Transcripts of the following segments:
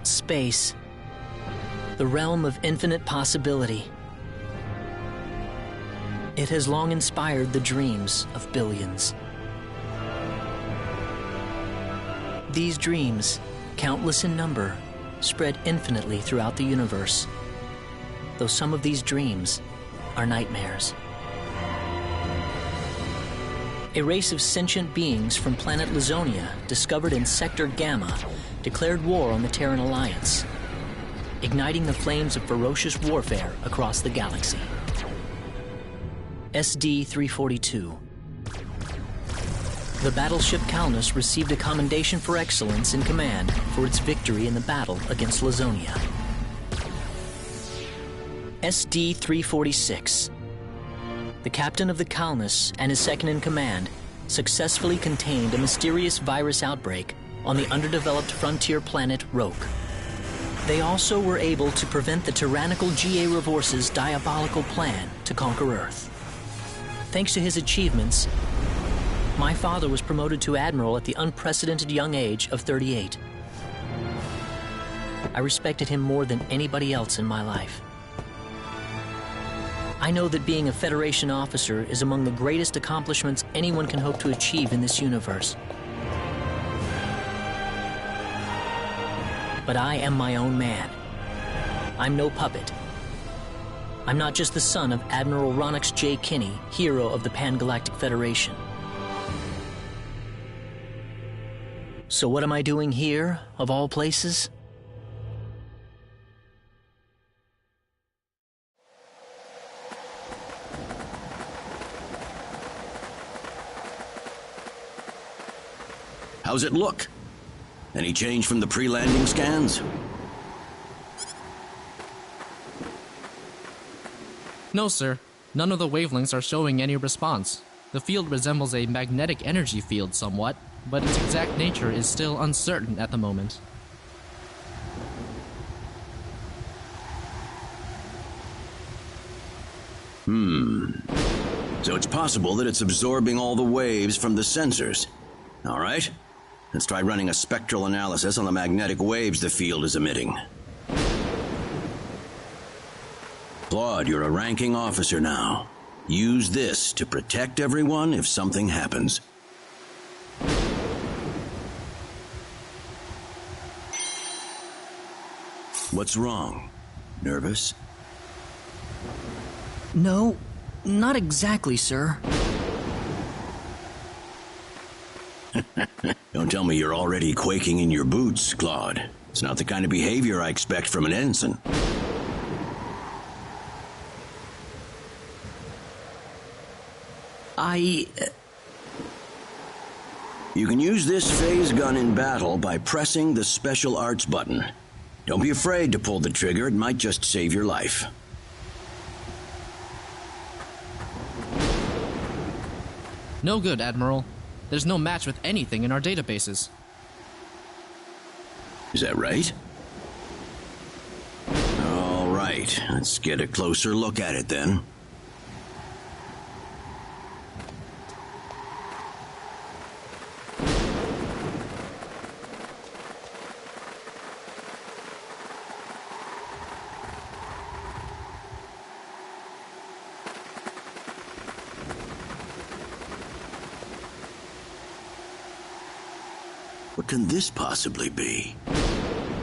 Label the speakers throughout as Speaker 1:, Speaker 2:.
Speaker 1: Space, the realm of infinite possibility. It has long inspired the dreams of billions. These dreams, countless in number, spread infinitely throughout the universe, though some of these dreams are nightmares. A race of sentient beings from planet Lazonia, discovered in Sector Gamma, declared war on the Terran Alliance, igniting the flames of ferocious warfare across the galaxy. SD-342. The battleship Calnus received a commendation for excellence in command for its victory in the battle against Lazonia. SD-346. The captain of the Calnus and his second-in-command successfully contained a mysterious virus outbreak on the underdeveloped frontier planet Roke. They also were able to prevent the tyrannical G.A. Revorce's diabolical plan to conquer Earth. Thanks to his achievements, my father was promoted to admiral at the unprecedented young age of 38. I respected him more than anybody else in my life. I know that being a Federation officer is among the greatest accomplishments anyone can hope to achieve in this universe. But I am my own man. I'm no puppet. I'm not just the son of Admiral Ronix J. Kinney, hero of the Pan-Galactic Federation. So what am I doing here, of all places?
Speaker 2: How's it look? Any change from the pre-landing scans?
Speaker 3: No, sir. None of the wavelengths are showing any response. The field resembles a magnetic energy field somewhat, but its exact nature is still uncertain at the moment.
Speaker 2: So it's possible that it's absorbing all the waves from the sensors. All right. Let's try running a spectral analysis on the magnetic waves the field is emitting. Claude, you're a ranking officer now. Use this to protect everyone if something happens. What's wrong? Nervous?
Speaker 1: No, not exactly, sir.
Speaker 2: Don't tell me you're already quaking in your boots, Claude. It's not the kind of behavior I expect from an ensign. You can use this phase gun in battle by pressing the special arts button. Don't be afraid to pull the trigger, it might just save your life.
Speaker 3: No good, Admiral. There's no match with anything in our databases.
Speaker 2: Is that right? All right, let's get a closer look at it then. What can this possibly be?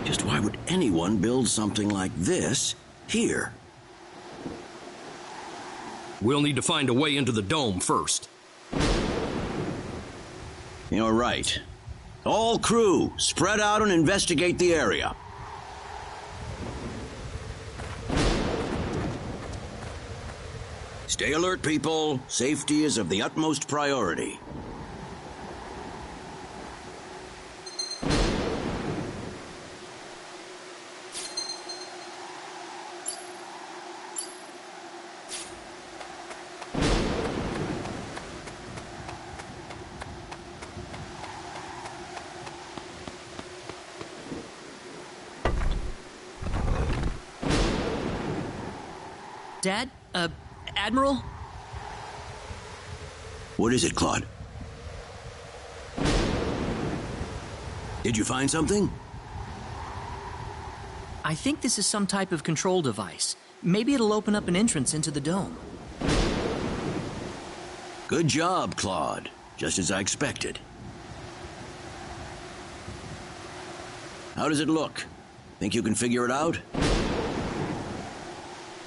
Speaker 2: Just why would anyone build something like this here?
Speaker 4: We'll need to find a way into the dome first.
Speaker 2: You're right. All crew, spread out and investigate the area. Stay alert, people. Safety is of the utmost priority.
Speaker 1: Dad? Admiral?
Speaker 2: What is it, Claude? Did you find something?
Speaker 1: I think this is some type of control device. Maybe it'll open up an entrance into the dome.
Speaker 2: Good job, Claude. Just as I expected. How does it look? Think you can figure it out?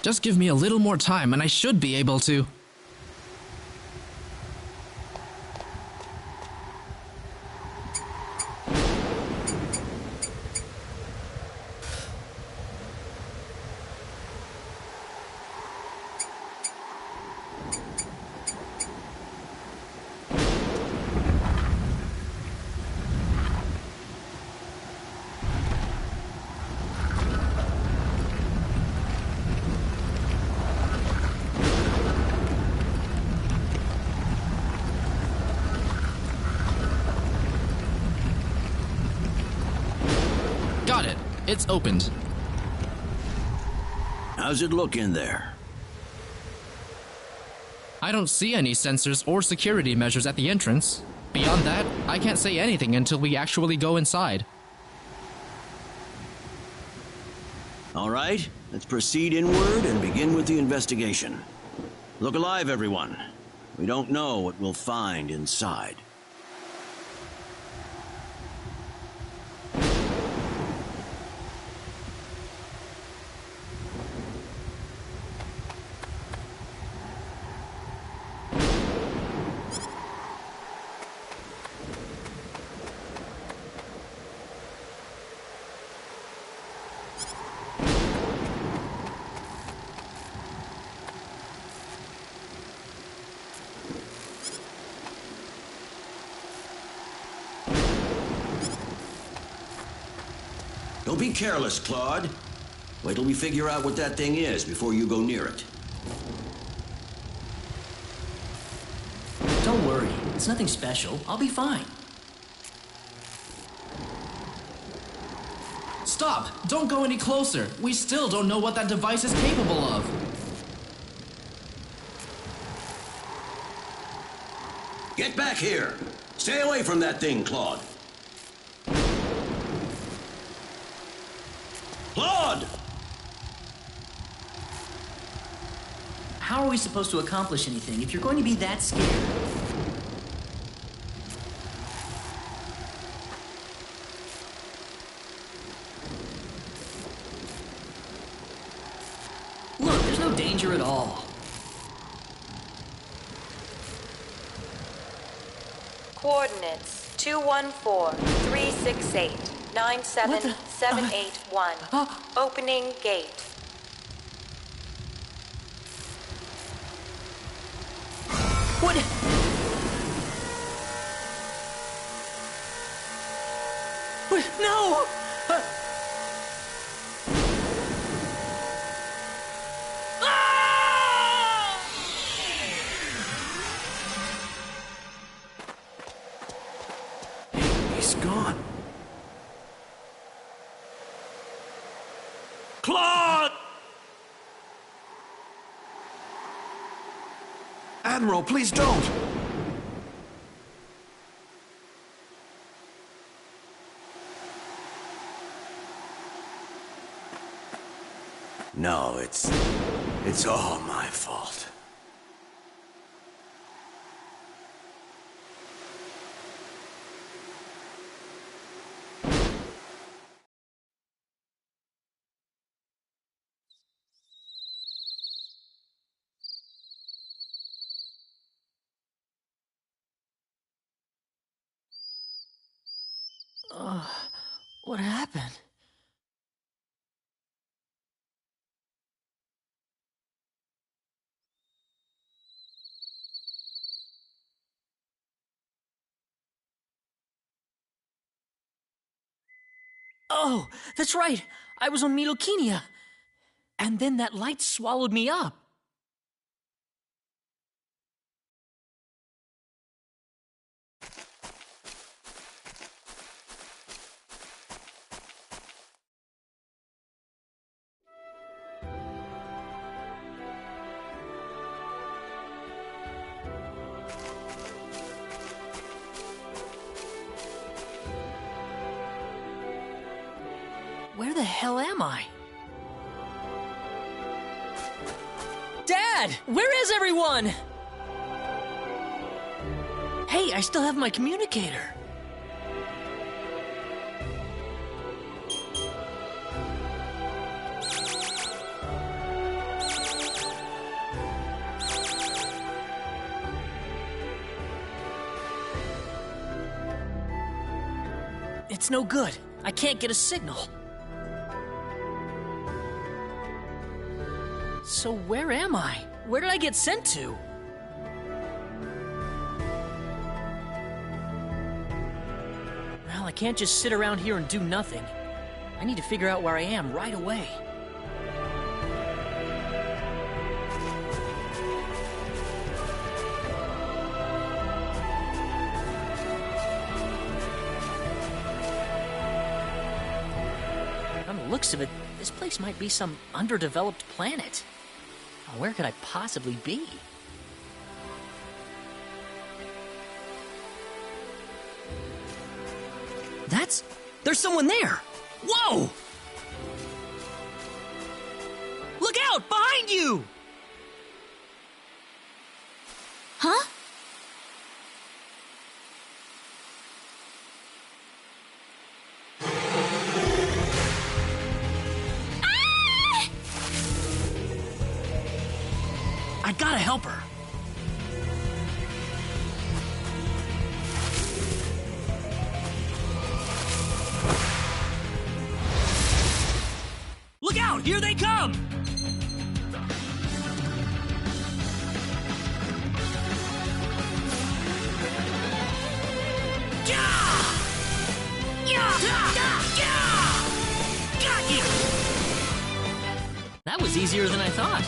Speaker 3: Just give me a little more time and I should be able to. Got it. It's opened.
Speaker 2: How's it look in there?
Speaker 3: I don't see any sensors or security measures at the entrance. Beyond that, I can't say anything until we actually go inside.
Speaker 2: All right, let's proceed inward and begin with the investigation. Look alive, everyone. We don't know what we'll find inside. Don't be careless, Claude. Wait till we figure out what that thing is before you go near it.
Speaker 1: Don't worry. It's nothing special. I'll be fine.
Speaker 3: Stop! Don't go any closer! We still don't know what that device is capable of!
Speaker 2: Get back here! Stay away from that thing, Claude. Claude!
Speaker 1: How are we supposed to accomplish anything if you're going to be that scared? Look, there's no danger at all.
Speaker 5: Coordinates 214-368-97781. Opening gate.
Speaker 1: What? What? No!
Speaker 2: He's gone. Claude!
Speaker 6: Admiral, please don't!
Speaker 2: No, it's all my fault.
Speaker 1: What happened? Oh, that's right. I was on Midokiniya. And then that light swallowed me up. Where the hell am I? Dad! Where is everyone? Hey, I still have my communicator. It's no good. I can't get a signal. So where am I? Where did I get sent to? Well, I can't just sit around here and do nothing. I need to figure out where I am right away. On the looks of it, this place might be some underdeveloped planet. Where could I possibly be? There's someone there! Whoa! Look out! Behind you!
Speaker 7: Huh?
Speaker 1: I gotta help her. Look out! Here they come! That was easier than I thought.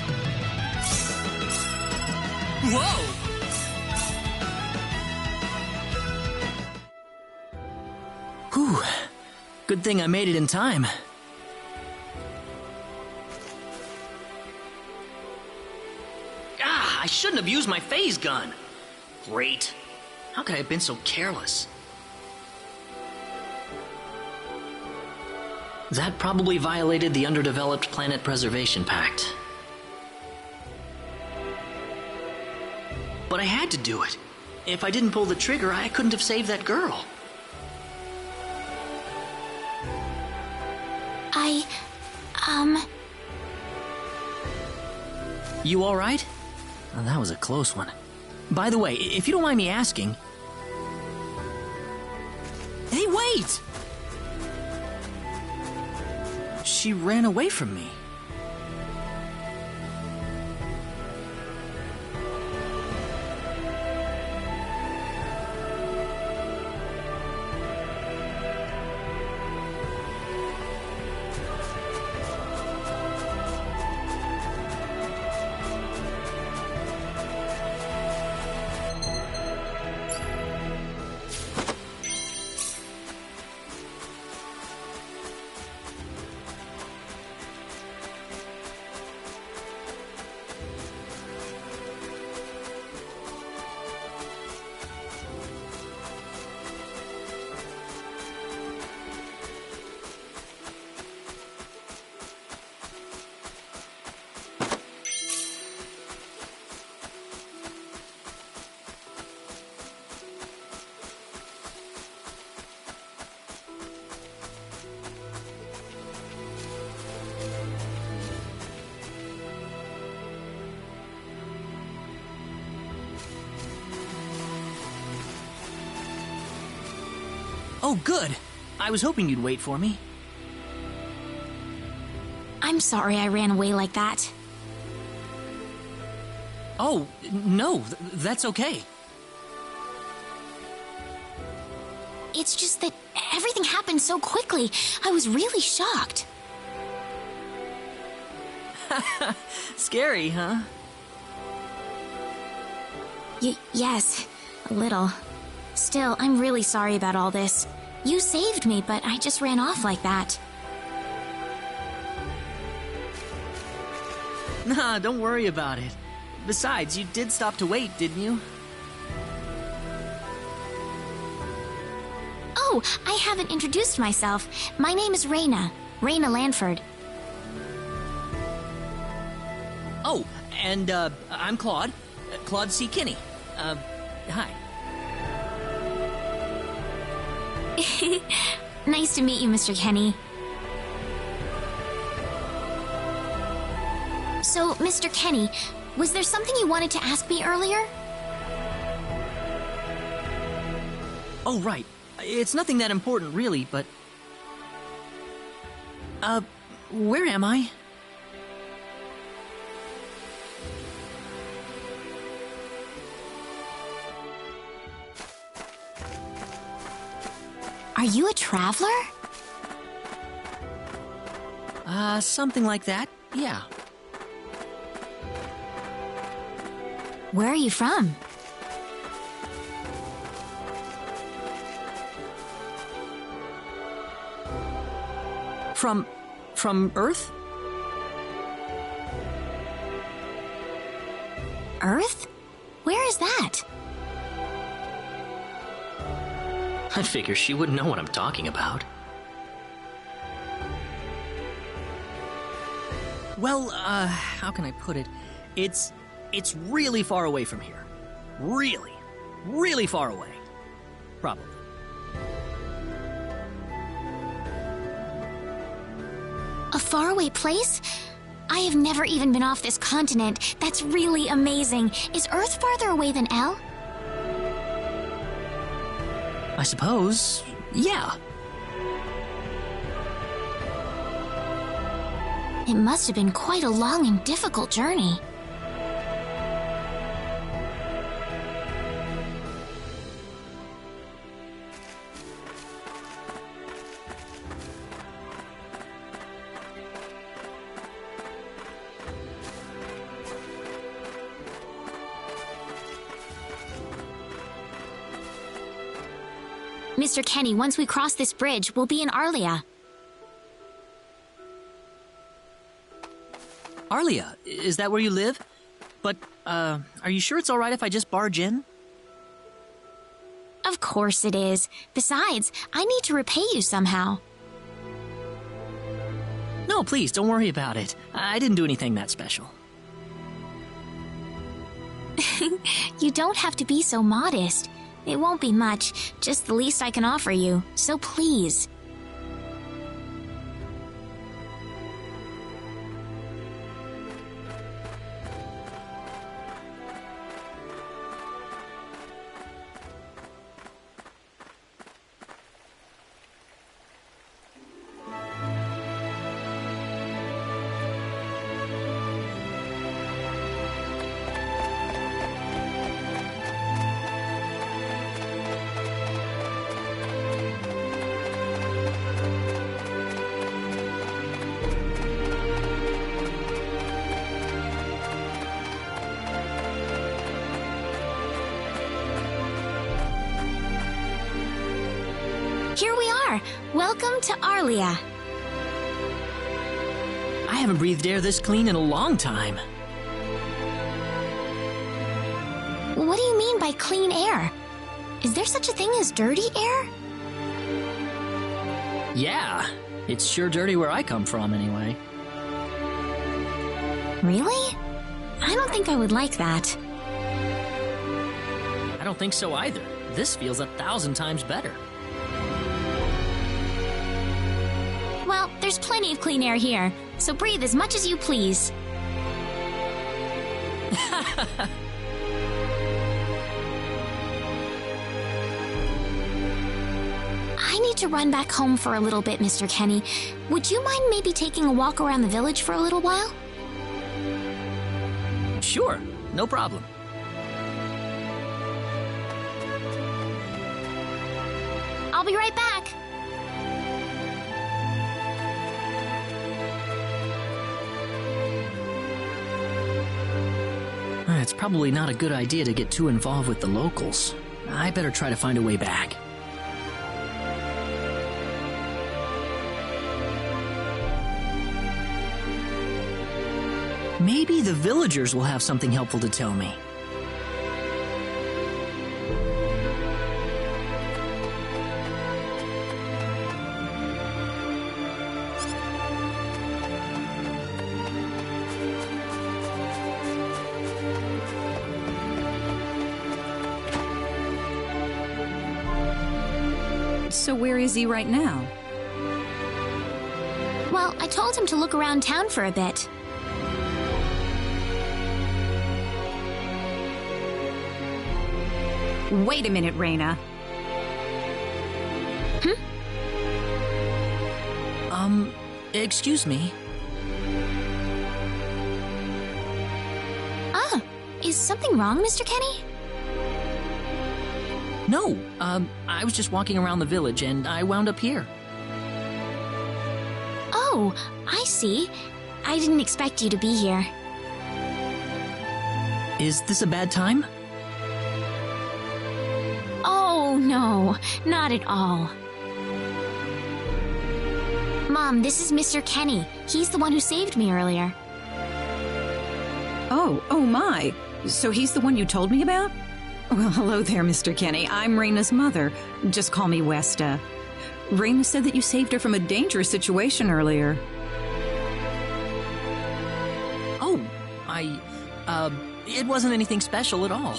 Speaker 1: Whoa! Whew. Good thing I made it in time. I shouldn't have used my phase gun. Great. How could I have been so careless? That probably violated the Underdeveloped Planet Preservation Pact. But I had to do it. If I didn't pull the trigger, I couldn't have saved that girl. You all right? Oh, that was a close one. By the way, if you don't mind me asking... Hey, wait! She ran away from me. Oh, good. I was hoping you'd wait for me.
Speaker 7: I'm sorry I ran away like that.
Speaker 1: Oh, no, that's okay.
Speaker 7: It's just that everything happened so quickly. I was really shocked.
Speaker 1: Scary, huh?
Speaker 7: Yes, a little. Still, I'm really sorry about all this. You saved me, but I just ran off like that.
Speaker 1: Nah, don't worry about it. Besides, you did stop to wait, didn't you?
Speaker 7: Oh, I haven't introduced myself. My name is Raina. Raina Lanford.
Speaker 1: Oh, and, I'm Claude. Claude C. Kinney. Hi.
Speaker 7: Nice to meet you, Mr. Kenny. So, Mr. Kenny, was there something you wanted to ask me earlier?
Speaker 1: Oh, right. It's nothing that important, really, but... where am I?
Speaker 7: Are you a traveler?
Speaker 1: Something like that, yeah.
Speaker 7: Where are you from?
Speaker 1: From Earth?
Speaker 7: Earth? Where is that?
Speaker 1: I figure she wouldn't know what I'm talking about. Well, how can I put it? It's really far away from here. Really, really far away. Probably.
Speaker 7: A faraway place? I have never even been off this continent. That's really amazing. Is Earth farther away than L?
Speaker 1: I suppose, yeah.
Speaker 7: It must have been quite a long and difficult journey. Mr. Kenny, once we cross this bridge, we'll be in Arlia.
Speaker 1: Arlia, is that where you live? But, are you sure it's alright if I just barge in?
Speaker 7: Of course it is. Besides, I need to repay you somehow.
Speaker 1: No, please, don't worry about it. I didn't do anything that special.
Speaker 7: You don't have to be so modest. It won't be much, just the least I can offer you, so please. Here we are! Welcome to Arlia.
Speaker 1: I haven't breathed air this clean in a long time.
Speaker 7: What do you mean by clean air? Is there such a thing as dirty air?
Speaker 1: Yeah, it's sure dirty where I come from, anyway.
Speaker 7: Really? I don't think I would like that.
Speaker 1: I don't think so either. This feels 1,000 times better.
Speaker 7: Well, there's plenty of clean air here, so breathe as much as you please. I need to run back home for a little bit, Mr. Kenny. Would you mind maybe taking a walk around the village for a little while?
Speaker 1: Sure, no problem.
Speaker 7: I'll be right back.
Speaker 1: It's probably not a good idea to get too involved with the locals. I better try to find a way back. Maybe the villagers will have something helpful to tell me.
Speaker 8: So where is he right now?
Speaker 7: Well, I told him to look around town for a bit.
Speaker 8: Wait a minute, Raina.
Speaker 1: Excuse me.
Speaker 7: Ah, is something wrong, Mr. Kenny?
Speaker 1: No, I was just walking around the village and I wound up here.
Speaker 7: Oh, I see. I didn't expect you to be here.
Speaker 1: Is this a bad time?
Speaker 7: Oh, no, not at all. Mom, this is Mr. Kenny. He's the one who saved me earlier.
Speaker 8: Oh my. So he's the one you told me about? Well, hello there, Mr. Kenny. I'm Raina's mother. Just call me Westa. Raina said that you saved her from a dangerous situation earlier.
Speaker 1: Oh, it wasn't anything special at all.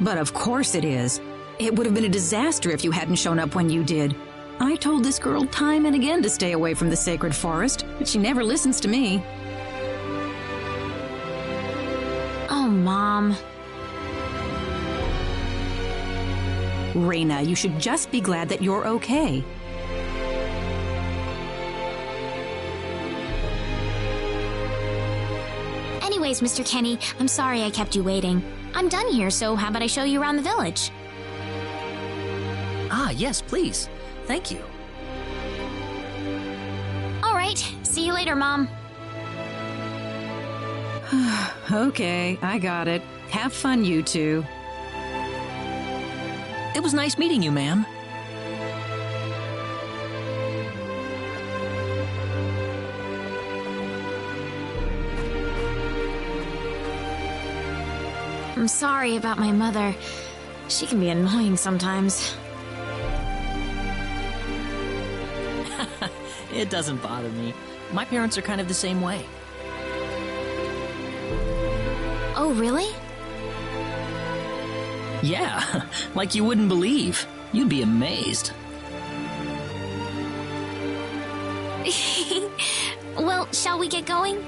Speaker 8: But of course it is. It would have been a disaster if you hadn't shown up when you did. I told this girl time and again to stay away from the sacred forest, but she never listens to me.
Speaker 7: Oh, Mom.
Speaker 8: Raina, you should just be glad that you're okay.
Speaker 7: Anyways, Mr. Kenny, I'm sorry I kept you waiting. I'm done here, so how about I show you around the village?
Speaker 1: Ah, yes, please. Thank you.
Speaker 7: All right, see you later, Mom.
Speaker 8: Okay, I got it. Have fun, you two.
Speaker 1: It was nice meeting you, ma'am.
Speaker 7: I'm sorry about my mother. She can be annoying sometimes.
Speaker 1: It doesn't bother me. My parents are kind of the same way.
Speaker 7: Oh, really?
Speaker 1: Yeah, like you wouldn't believe. You'd be amazed.
Speaker 7: Well, shall we get going?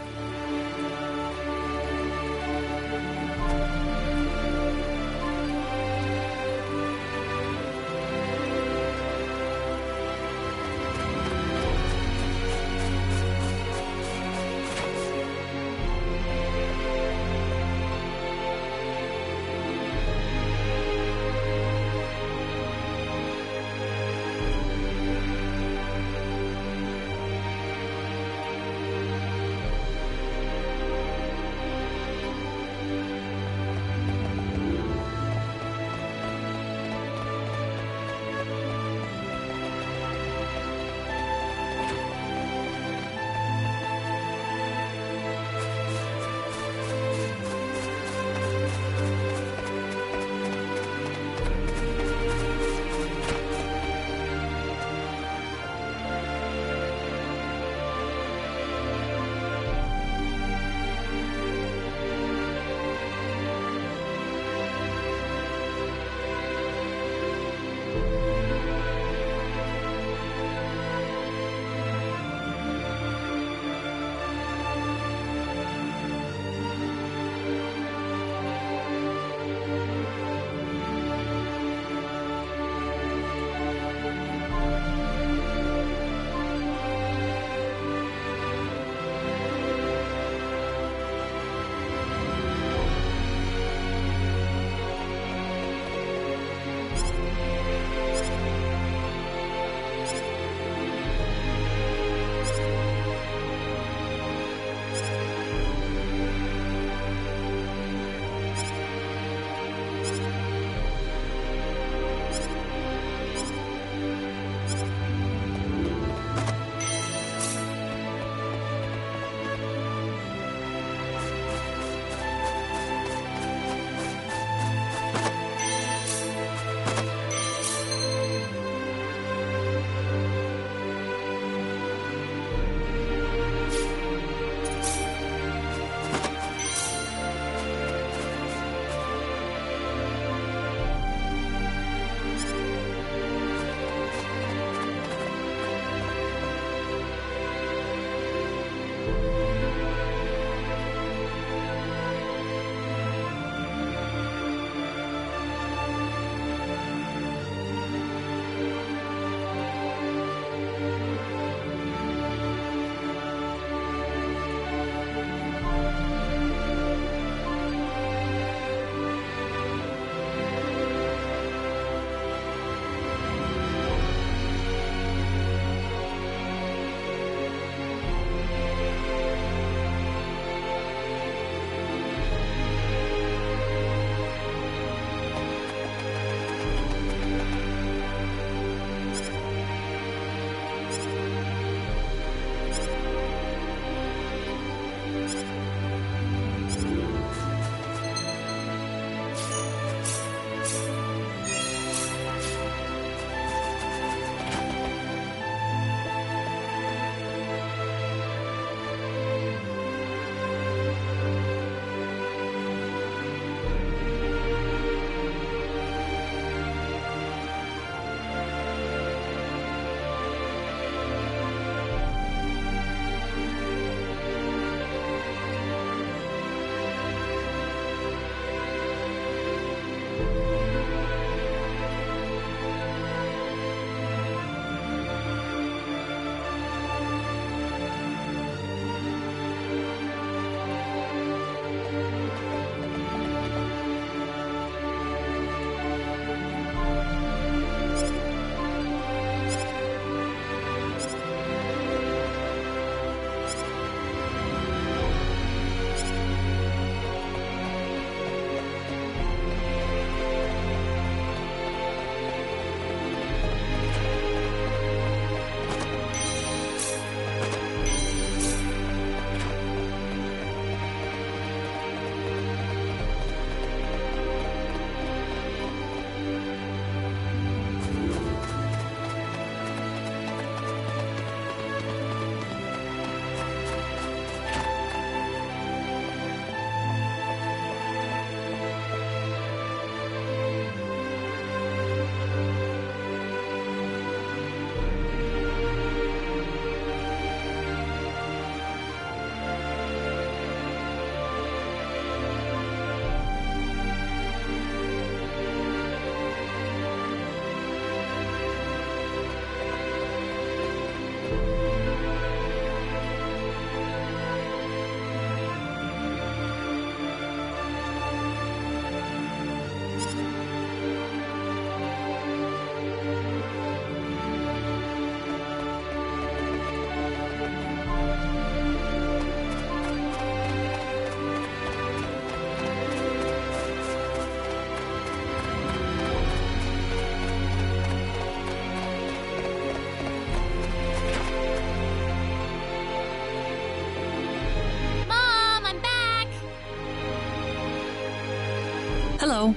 Speaker 3: Hello.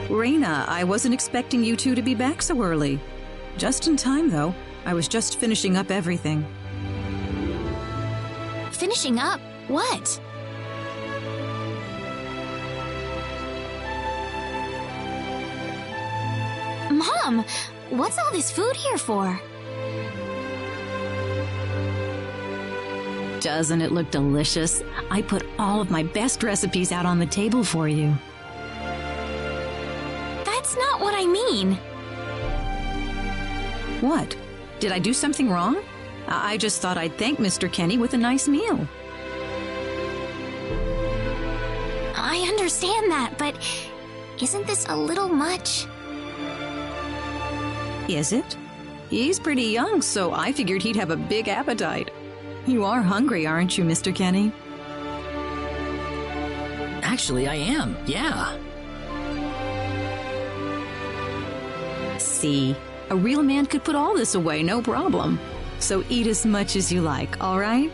Speaker 8: Raina, I wasn't expecting you two to be back so early. Just in time, though. I was just finishing up everything.
Speaker 7: Finishing up? What? Mom, what's all this food here for?
Speaker 8: Doesn't it look delicious? I put all of my best recipes out on the table for you.
Speaker 7: That's not what I mean.
Speaker 8: What? Did I do something wrong? I just thought I'd thank Mr. Kenny with a nice meal.
Speaker 7: I understand that, but isn't this a little much?
Speaker 8: Is it? He's pretty young, so I figured he'd have a big appetite. You are hungry, aren't you, Mr. Kenny?
Speaker 1: Actually, I am, yeah.
Speaker 8: See, a real man could put all this away, no problem. So eat as much as you like, all right?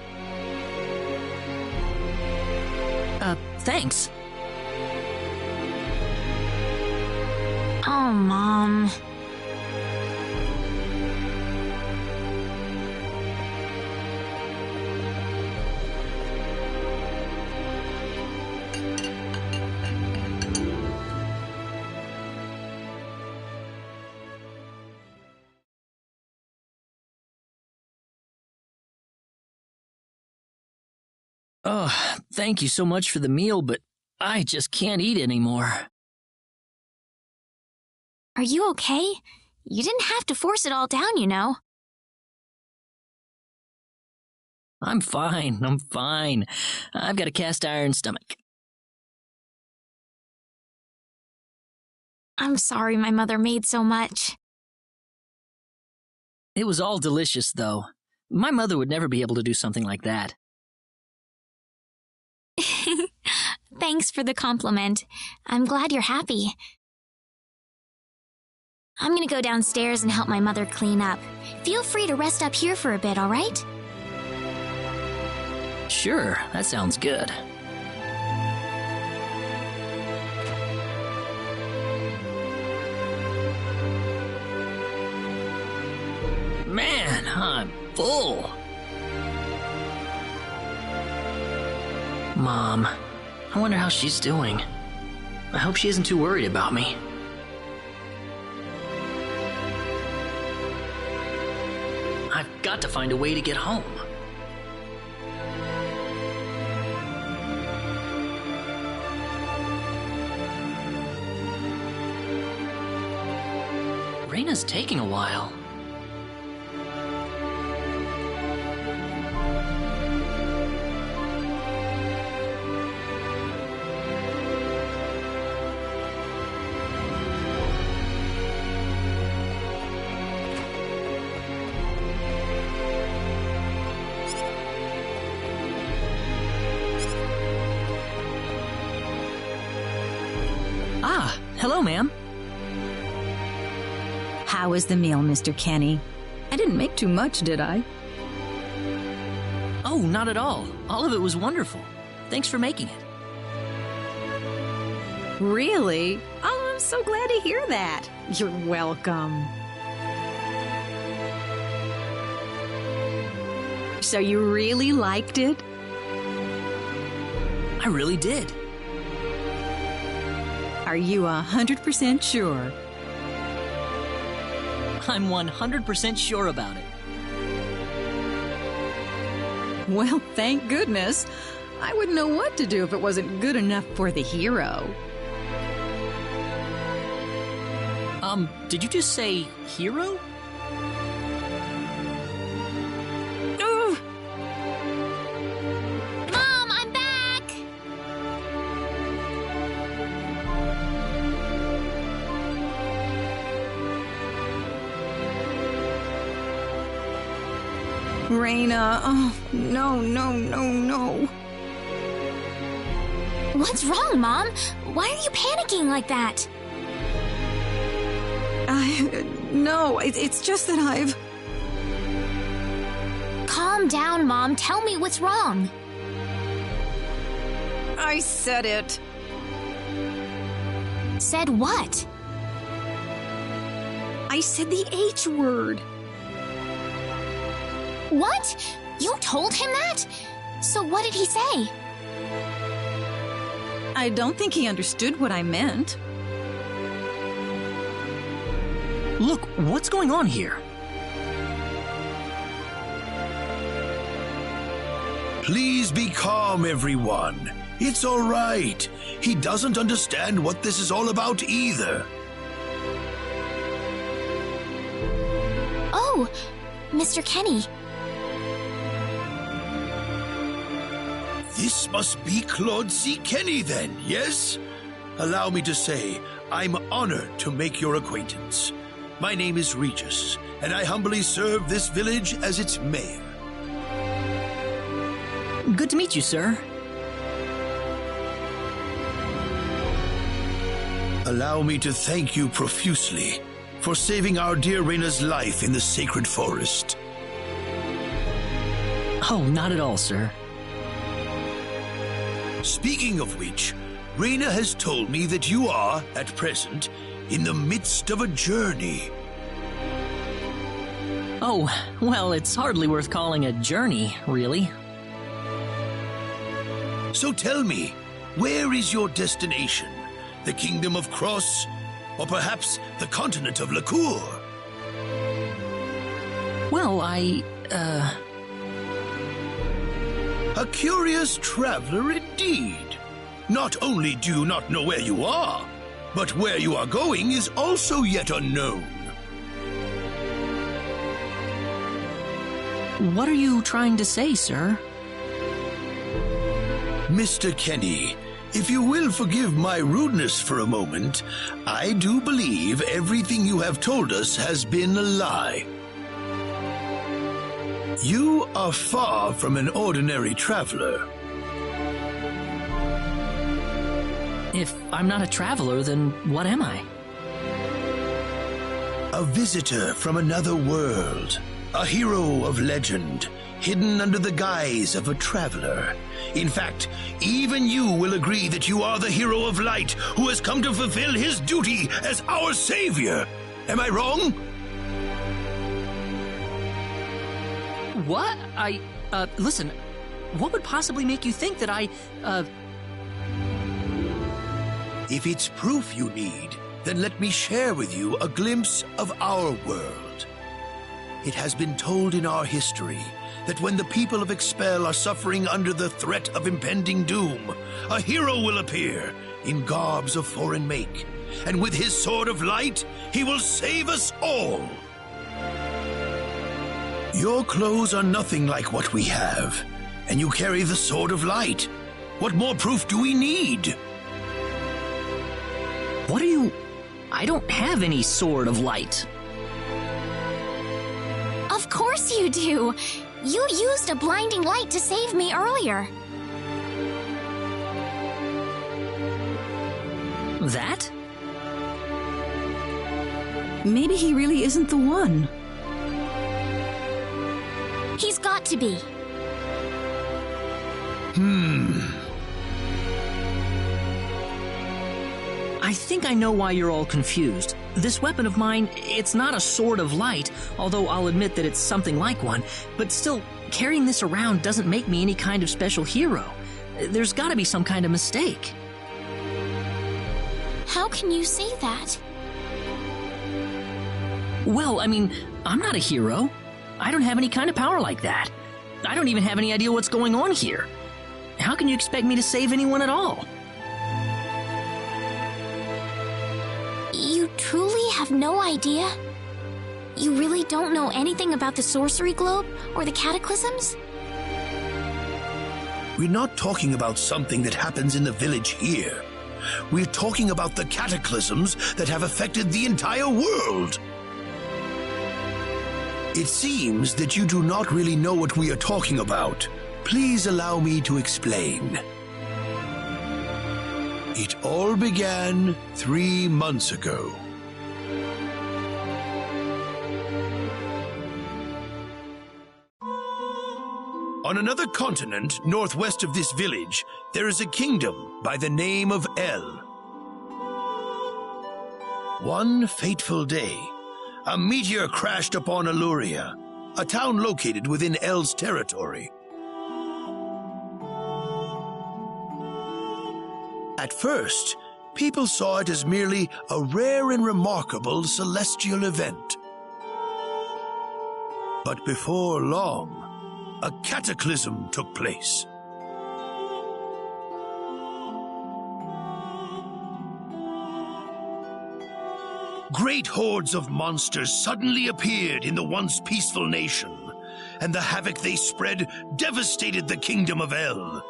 Speaker 1: Thanks.
Speaker 7: Oh, Mom.
Speaker 1: Oh, thank you so much for the meal, but I just can't eat anymore.
Speaker 7: Are you okay? You didn't have to force it all down, you know.
Speaker 1: I'm fine. I've got a cast iron stomach.
Speaker 7: I'm sorry my mother made so much.
Speaker 1: It was all delicious, though. My mother would never be able to do something like that.
Speaker 7: Thanks for the compliment. I'm glad you're happy. I'm gonna go downstairs and help my mother clean up. Feel free to rest up here for a bit, all right?
Speaker 1: Sure, that sounds good. Man, I'm full. Mom, I wonder how she's doing. I hope she isn't too worried about me. I've got to find a way to get home. Raina's taking a while. Ah, hello, ma'am.
Speaker 8: How was the meal, Mr. Kenny? I didn't make too much, did I?
Speaker 1: Oh, not at all. All of it was wonderful. Thanks for making it.
Speaker 8: Really? Oh, I'm so glad to hear that. You're welcome. So you really liked it?
Speaker 1: I really did.
Speaker 8: Are you 100% sure?
Speaker 1: I'm 100% sure about it.
Speaker 8: Well, thank goodness. I wouldn't know what to do if it wasn't good enough for the hero.
Speaker 1: Did you just say hero?
Speaker 7: Mom, I'm back!
Speaker 8: Raina, oh, no.
Speaker 7: What's wrong, Mom? Why are you panicking like that?
Speaker 8: No, it's just that I've...
Speaker 7: Calm down, Mom. Tell me what's wrong.
Speaker 8: I said it.
Speaker 7: Said what?
Speaker 8: I said the H word.
Speaker 7: What? You told him that? So what did he say?
Speaker 8: I don't think he understood what I meant.
Speaker 1: Look, what's going on here?
Speaker 6: Please be calm, everyone. It's all right. He doesn't understand what this is all about either.
Speaker 7: Oh, Mr. Kenny.
Speaker 6: This must be Claude C. Kenny then, yes? Allow me to say, I'm honored to make your acquaintance. My name is Regis, and I humbly serve this village as its mayor.
Speaker 1: Good to meet you, sir.
Speaker 6: Allow me to thank you profusely for saving our dear Reina's life in the sacred forest.
Speaker 1: Oh, not at all, sir.
Speaker 6: Speaking of which, Reina has told me that you are, at present, in the midst of a journey.
Speaker 1: Oh, well, it's hardly worth calling a journey, really.
Speaker 6: So tell me, where is your destination? The Kingdom of Cross? Or perhaps the continent of Lacour?
Speaker 1: Well,
Speaker 6: A curious traveler indeed. Not only do you not know where you are, but where you are going is also yet unknown.
Speaker 1: What are you trying to say, sir?
Speaker 6: Mr. Kenny, if you will forgive my rudeness for a moment, I do believe everything you have told us has been a lie. You are far from an ordinary traveler.
Speaker 1: If I'm not a traveler, then what am I?
Speaker 6: A visitor from another world. A hero of legend, hidden under the guise of a traveler. In fact, even you will agree that you are the hero of light who has come to fulfill his duty as our savior. Am I wrong?
Speaker 1: What? Listen, what would possibly make you think that
Speaker 6: If it's proof you need, then let me share with you a glimpse of our world. It has been told in our history that when the people of Expel are suffering under the threat of impending doom, a hero will appear in garbs of foreign make, and with his sword of light, he will save us all. Your clothes are nothing like what we have, and you carry the sword of light. What more proof do we need?
Speaker 1: What are you... I don't have any sword of light.
Speaker 7: Of course you do. You used a blinding light to save me earlier.
Speaker 1: That?
Speaker 8: Maybe he really isn't the one.
Speaker 7: He's got to be.
Speaker 1: I think I know why you're all confused. This weapon of mine, it's not a sword of light, although I'll admit that it's something like one, but still, carrying this around doesn't make me any kind of special hero. There's gotta be some kind of mistake.
Speaker 7: How can you say that?
Speaker 1: Well, I mean, I'm not a hero. I don't have any kind of power like that. I don't even have any idea what's going on here. How can you expect me to save anyone at all?
Speaker 7: You truly have no idea? You really don't know anything about the sorcery globe or the cataclysms?
Speaker 6: We're not talking about something that happens in the village here. We're talking about the cataclysms that have affected the entire world. It seems that you do not really know what we are talking about. Please allow me to explain. It all began 3 months ago. On another continent, northwest of this village, there is a kingdom by the name of El. One fateful day, a meteor crashed upon Aluria, a town located within El's territory. At first, people saw it as merely a rare and remarkable celestial event. But before long, a cataclysm took place. Great hordes of monsters suddenly appeared in the once peaceful nation, and the havoc they spread devastated the kingdom of El.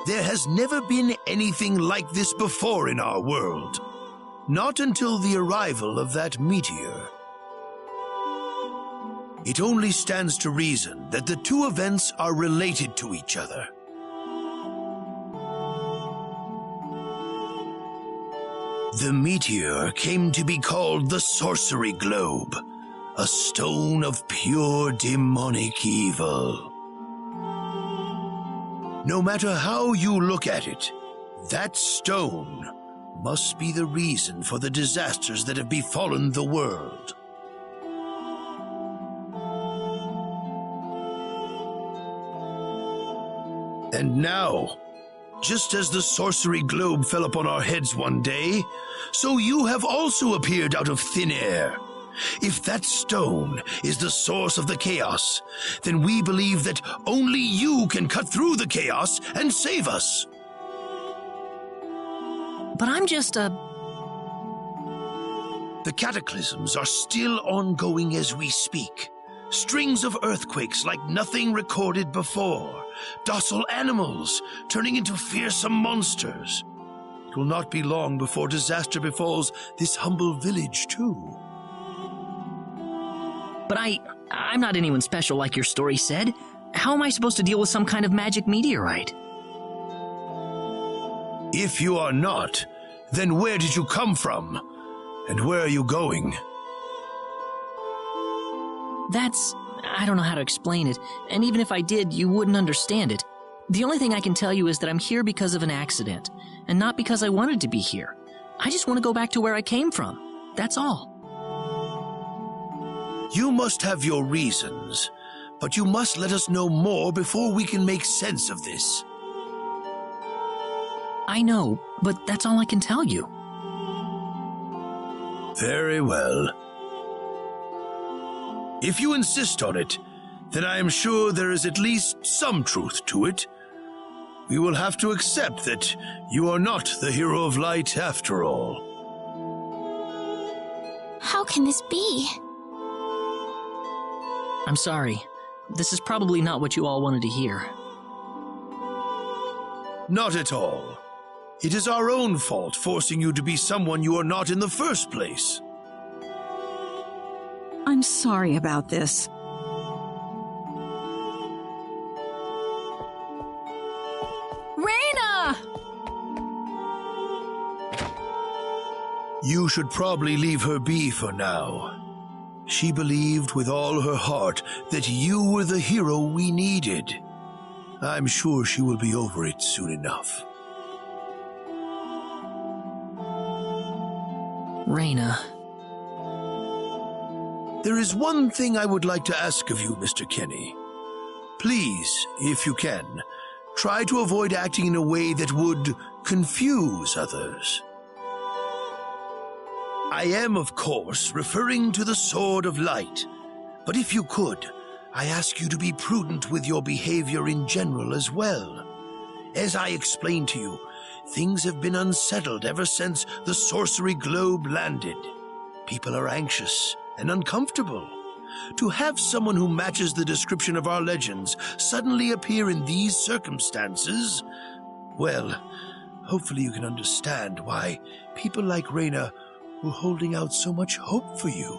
Speaker 6: There has never been anything like this before in our world, not until the arrival of that meteor. It only stands to reason that the two events are related to each other. The meteor came to be called the Sorcery Globe, a stone of pure demonic evil. No matter how you look at it, that stone must be the reason for the disasters that have befallen the world. And now, just as the sorcery globe fell upon our heads one day, so you have also appeared out of thin air. If that stone is the source of the chaos, then we believe that only you can cut through the chaos and save us.
Speaker 1: But I'm just
Speaker 6: The cataclysms are still ongoing as we speak. Strings of earthquakes like nothing recorded before. Docile animals turning into fearsome monsters. It will not be long before disaster befalls this humble village, too.
Speaker 1: But I'm not anyone special like your story said. How am I supposed to deal with some kind of magic meteorite?
Speaker 6: If you are not, then where did you come from? And where are you going?
Speaker 1: I don't know how to explain it, and even if I did, you wouldn't understand it. The only thing I can tell you is that I'm here because of an accident, and not because I wanted to be here. I just want to go back to where I came from. That's all.
Speaker 6: You must have your reasons, but you must let us know more before we can make sense of this.
Speaker 1: I know, but that's all I can tell you.
Speaker 6: Very well. If you insist on it, then I am sure there is at least some truth to it. We will have to accept that you are not the hero of light after all.
Speaker 7: How can this be?
Speaker 1: I'm sorry. This is probably not what you all wanted to hear.
Speaker 6: Not at all. It is our own fault forcing you to be someone you are not in the first place.
Speaker 8: I'm sorry about this.
Speaker 3: Raina!
Speaker 6: You should probably leave her be for now. She believed with all her heart that you were the hero we needed. I'm sure she will be over it soon enough.
Speaker 1: Raina.
Speaker 6: There is one thing I would like to ask of you, Mr. Kenny. Please, if you can, try to avoid acting in a way that would confuse others. I am, of course, referring to the Sword of Light, but if you could, I ask you to be prudent with your behavior in general as well. As I explained to you, things have been unsettled ever since the Sorcery Globe landed. People are anxious and uncomfortable. To have someone who matches the description of our legends suddenly appear in these circumstances, well, hopefully you can understand why people like Raina were holding out so much hope for you.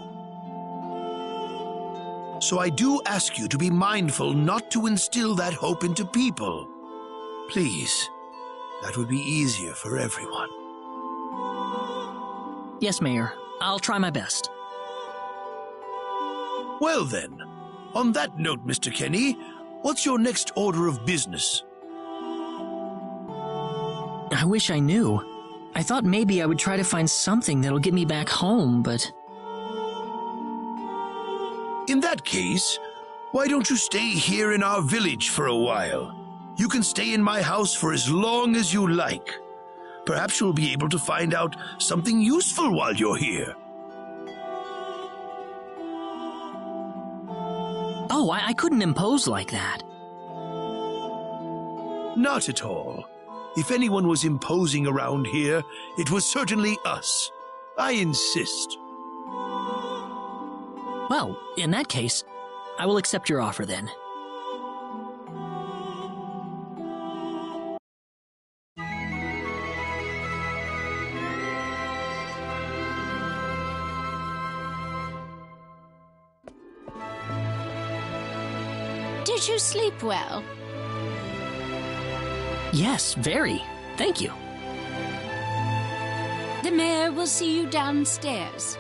Speaker 6: So I do ask you to be mindful not to instill that hope into people. Please, that would be easier for everyone.
Speaker 1: Yes, Mayor. I'll try my best.
Speaker 6: Well then, on that note, Mr. Kenny, what's your next order of business?
Speaker 1: I wish I knew. I thought maybe I would try to find something that'll get me back home, but...
Speaker 6: In that case, why don't you stay here in our village for a while? You can stay in my house for as long as you like. Perhaps you'll be able to find out something useful while you're here.
Speaker 1: Oh, I couldn't impose like that.
Speaker 6: Not at all. If anyone was imposing around here, it was certainly us. I insist.
Speaker 1: Well, in that case, I will accept your offer then.
Speaker 9: Did you sleep well?
Speaker 1: Yes, very. Thank you.
Speaker 9: The mayor will see you downstairs.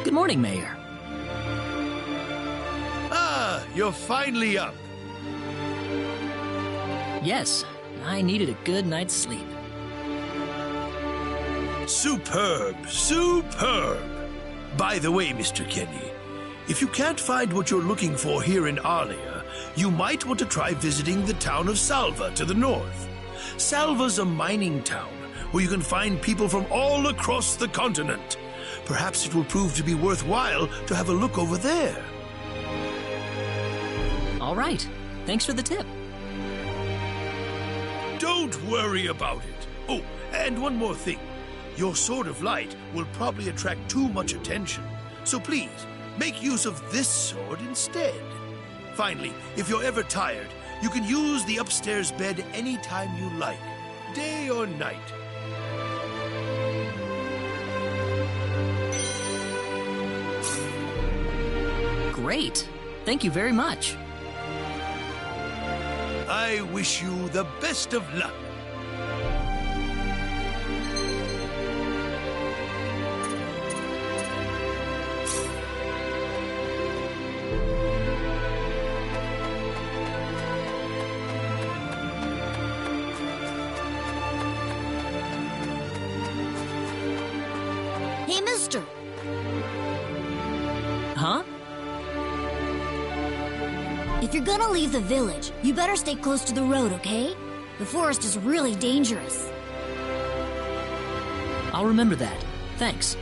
Speaker 1: Good morning, Mayor.
Speaker 6: Ah, you're finally up.
Speaker 1: Yes, I needed a good night's sleep.
Speaker 6: Superb, superb. By the way, Mr. Kenny, if you can't find what you're looking for here in Arlia, you might want to try visiting the town of Salva to the north. Salva's a mining town where you can find people from all across the continent. Perhaps it will prove to be worthwhile to have a look over there.
Speaker 1: All right. Thanks for the tip.
Speaker 6: Don't worry about it. Oh, and one more thing. Your sword of light will probably attract too much attention. So please, make use of this sword instead. Finally, if you're ever tired, you can use the upstairs bed anytime you like, day or night.
Speaker 1: Great. Thank you very much.
Speaker 6: I wish you the best of luck.
Speaker 9: Hey, mister.
Speaker 1: Huh?
Speaker 9: If you're gonna leave the village, you better stay close to the road, okay? The forest is really dangerous.
Speaker 1: I'll remember that. Thanks.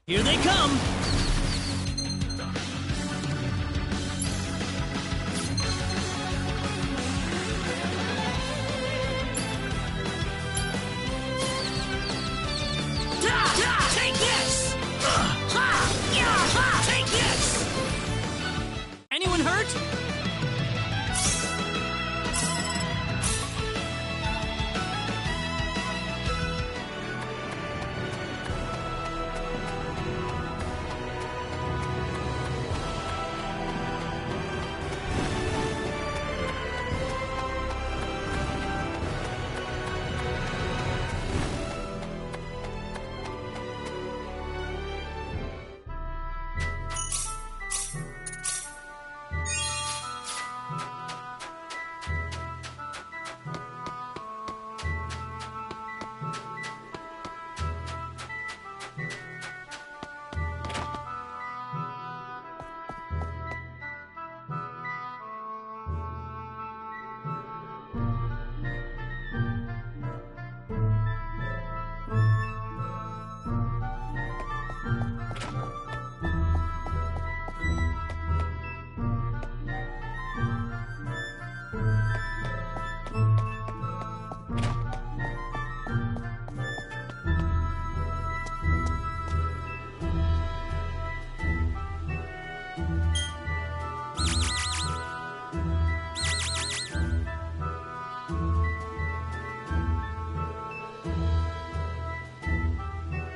Speaker 1: Here they come!
Speaker 10: Take this! Take this!
Speaker 1: Anyone hurt?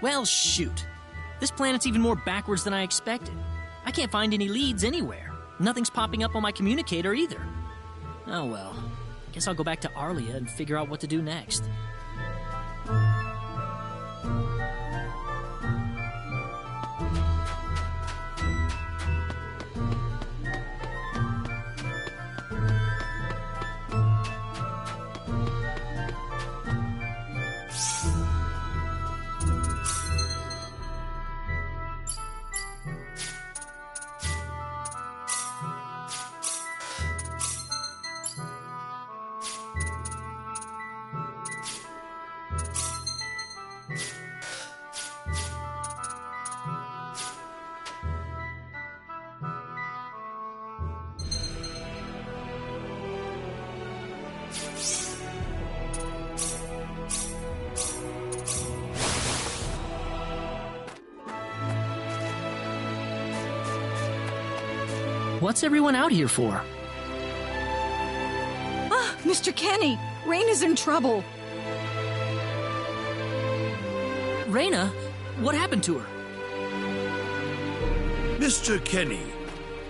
Speaker 1: Well, shoot. This planet's even more backwards than I expected. I can't find any leads anywhere. Nothing's popping up on my communicator either. Oh well. Guess I'll go back to Arlia and figure out what to do next. What's everyone out here for?
Speaker 8: Ah, Mr. Kenny, Rain is in trouble.
Speaker 1: Raina? What happened to her?
Speaker 6: Mr. Kenny,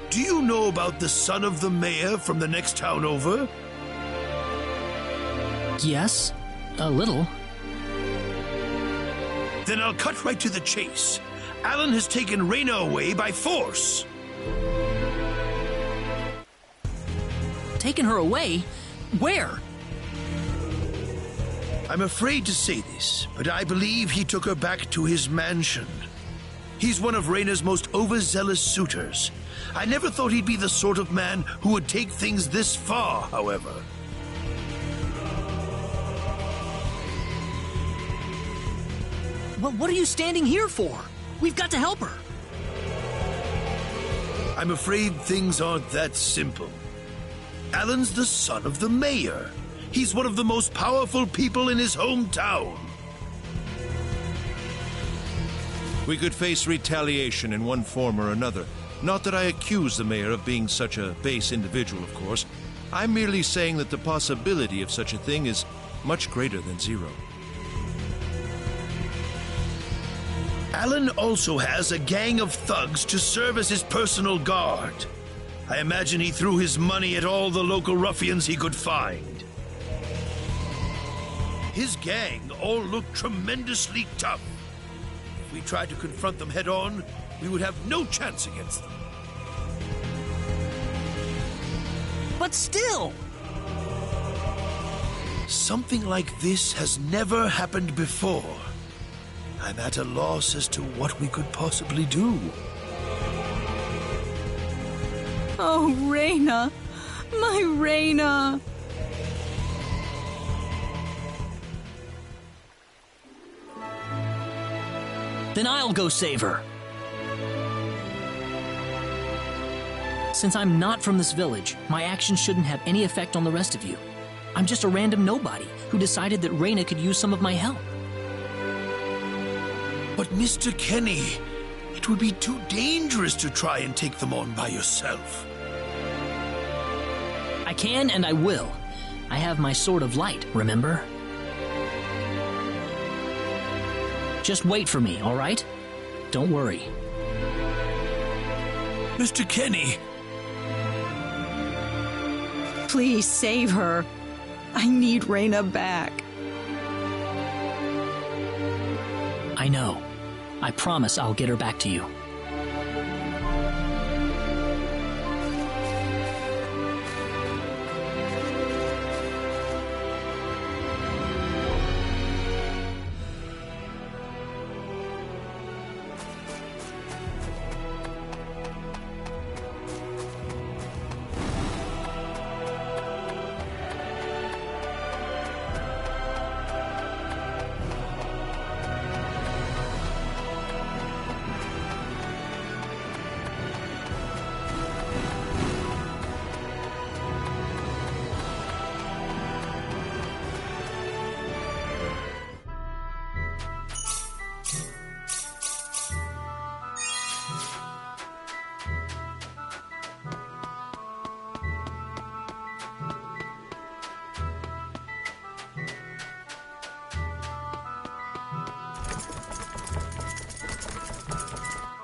Speaker 6: do you know about the son of the mayor from the next town over?
Speaker 1: Yes, a little.
Speaker 6: Then I'll cut right to the chase. Alan has taken Raina away by force.
Speaker 1: Taken her away? Where?
Speaker 6: I'm afraid to say this, but I believe he took her back to his mansion. He's one of Raina's most overzealous suitors. I never thought he'd be the sort of man who would take things this far, however.
Speaker 1: Well, what are you standing here for? We've got to help her.
Speaker 6: I'm afraid things aren't that simple. Alan's the son of the mayor. He's one of the most powerful people in his hometown.
Speaker 11: We could face retaliation in one form or another. Not that I accuse the mayor of being such a base individual, of course. I'm merely saying that the possibility of such a thing is much greater than zero.
Speaker 6: Alan also has a gang of thugs to serve as his personal guard. I imagine he threw his money at all the local ruffians he could find. His gang all look tremendously tough. If we tried to confront them head-on, we would have no chance against them.
Speaker 1: But still!
Speaker 6: Something like this has never happened before. I'm at a loss as to what we could possibly do.
Speaker 8: Oh, Raina. My Raina.
Speaker 1: Then I'll go save her. Since I'm not from this village, my actions shouldn't have any effect on the rest of you. I'm just a random nobody who decided that Raina could use some of my help.
Speaker 6: But Mr. Kenny, it would be too dangerous to try and take them on by yourself.
Speaker 1: I can and I will. I have my sword of light, remember? Just wait for me, all right? Don't worry.
Speaker 6: Mr. Kenny!
Speaker 8: Please save her. I need Raina back.
Speaker 1: I know. I promise I'll get her back to you.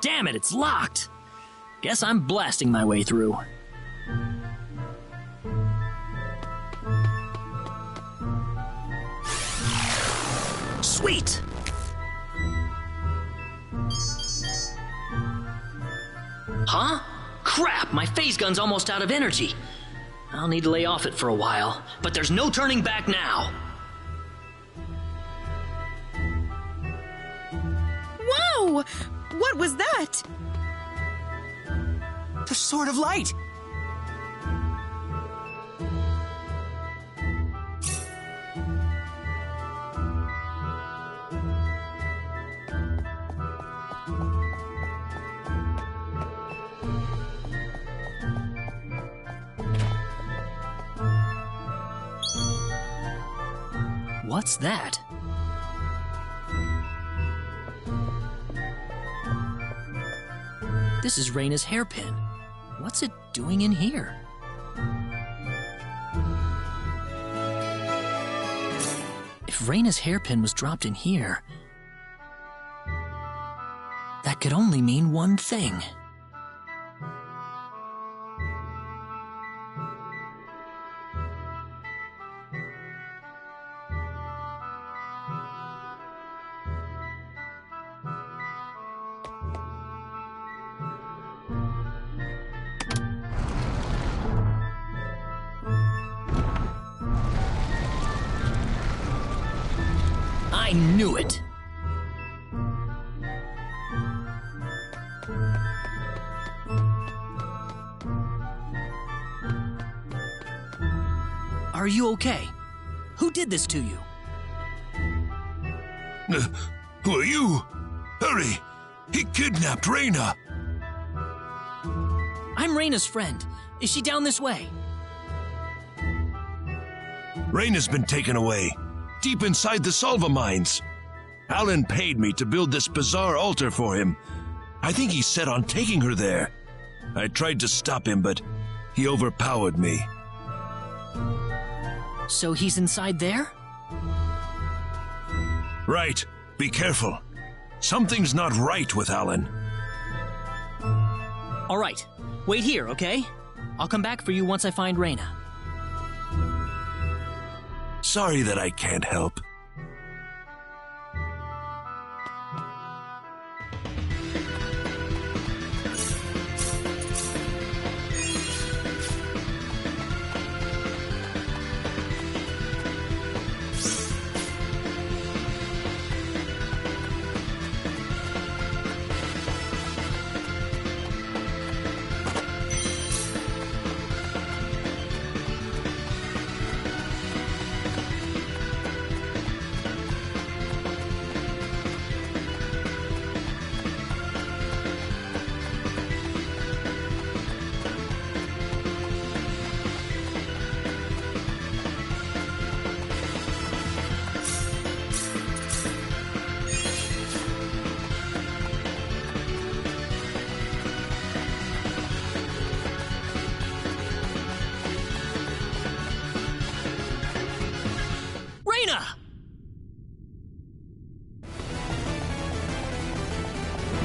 Speaker 1: Damn it, it's locked. Guess I'm blasting my way through. Sweet! Huh? Crap, my phase gun's almost out of energy. I'll need to lay off it for a while, but there's no turning back now.
Speaker 12: Whoa! What was that?
Speaker 10: The Sword of Light!
Speaker 1: What's that? This is Reyna's hairpin. What's it doing in here? If Reyna's hairpin was dropped in here, that could only mean one thing. I knew it! Are you okay? Who did this to you?
Speaker 6: Who are you? Hurry! He kidnapped Reyna!
Speaker 1: I'm Reyna's friend. Is she down this way?
Speaker 6: Reyna's been taken away, deep inside the Salva mines. Alan paid me to build this bizarre altar for him. I think he's set on taking her there. I tried to stop him, but he overpowered me.
Speaker 1: So he's inside there?
Speaker 6: Right. Be careful. Something's not right with Alan.
Speaker 1: All right. Wait here, okay? I'll come back for you once I find Reyna.
Speaker 6: Sorry that I can't help.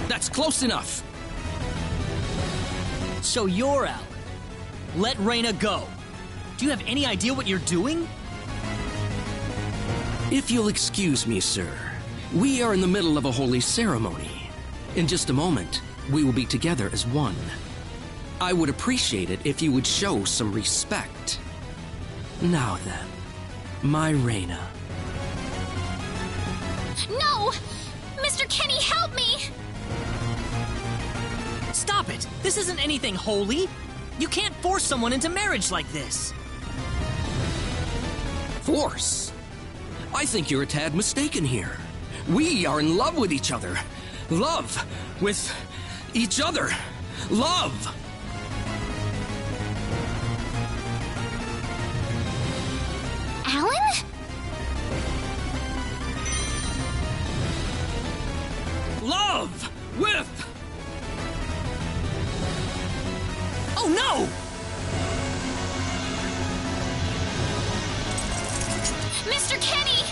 Speaker 4: That's close enough.
Speaker 1: So you're Alan. Let Reyna go. Do you have any idea what you're doing?
Speaker 4: If you'll excuse me, sir, we are in the middle of a holy ceremony. In just a moment, we will be together as one. I would appreciate it if you would show some respect. Now then, my Reyna.
Speaker 7: No! Mr. Kenny, help me!
Speaker 1: Stop it! This isn't anything holy! You can't force someone into marriage like this!
Speaker 4: Force? I think you're a tad mistaken here. We are in love with each other. Love with each other. Love!
Speaker 7: Alan?
Speaker 4: Love with...
Speaker 1: Oh no!
Speaker 7: Mr. Kenny!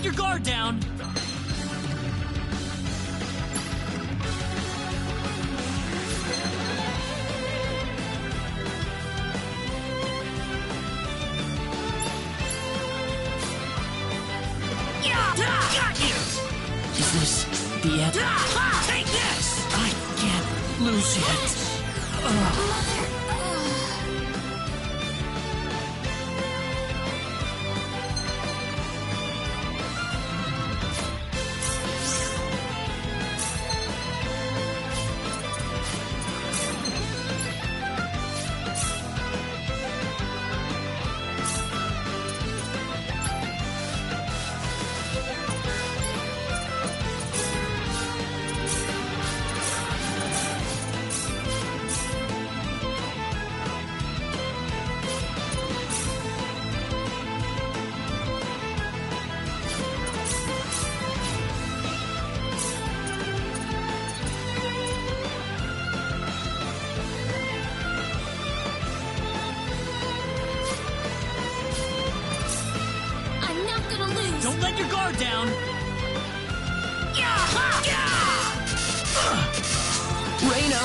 Speaker 1: your guard down!
Speaker 10: Got you!
Speaker 1: Is this the end?
Speaker 10: Take this!
Speaker 1: I can't lose yet. Don't let your guard down!
Speaker 4: Reina!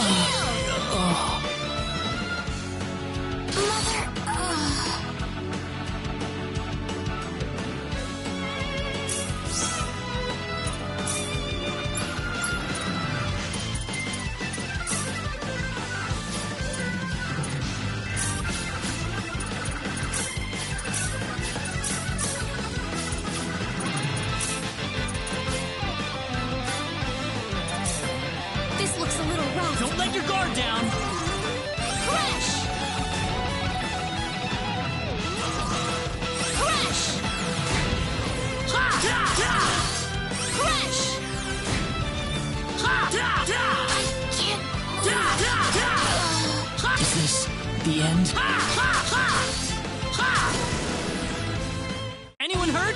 Speaker 7: This looks a little rough.
Speaker 1: Don't let your guard down!
Speaker 7: Crash! Crash! Crash! I can't move.
Speaker 1: Is this the end? Anyone hurt?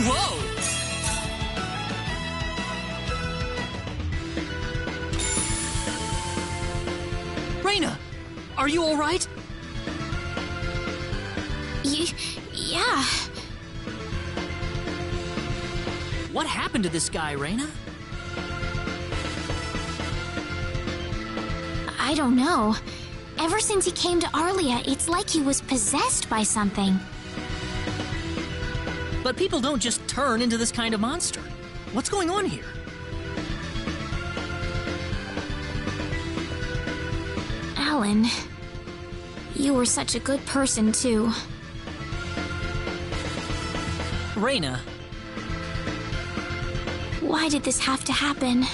Speaker 1: Whoa! Reina, are you all right?
Speaker 7: Yeah.
Speaker 1: What happened to this guy, Reina?
Speaker 7: I don't know. Ever since he came to Arlia, it's like he was possessed by something.
Speaker 1: But people don't just turn into this kind of monster. What's going on here?
Speaker 7: Alan, you were such a good person, too.
Speaker 1: Reina,
Speaker 7: why did this have to happen?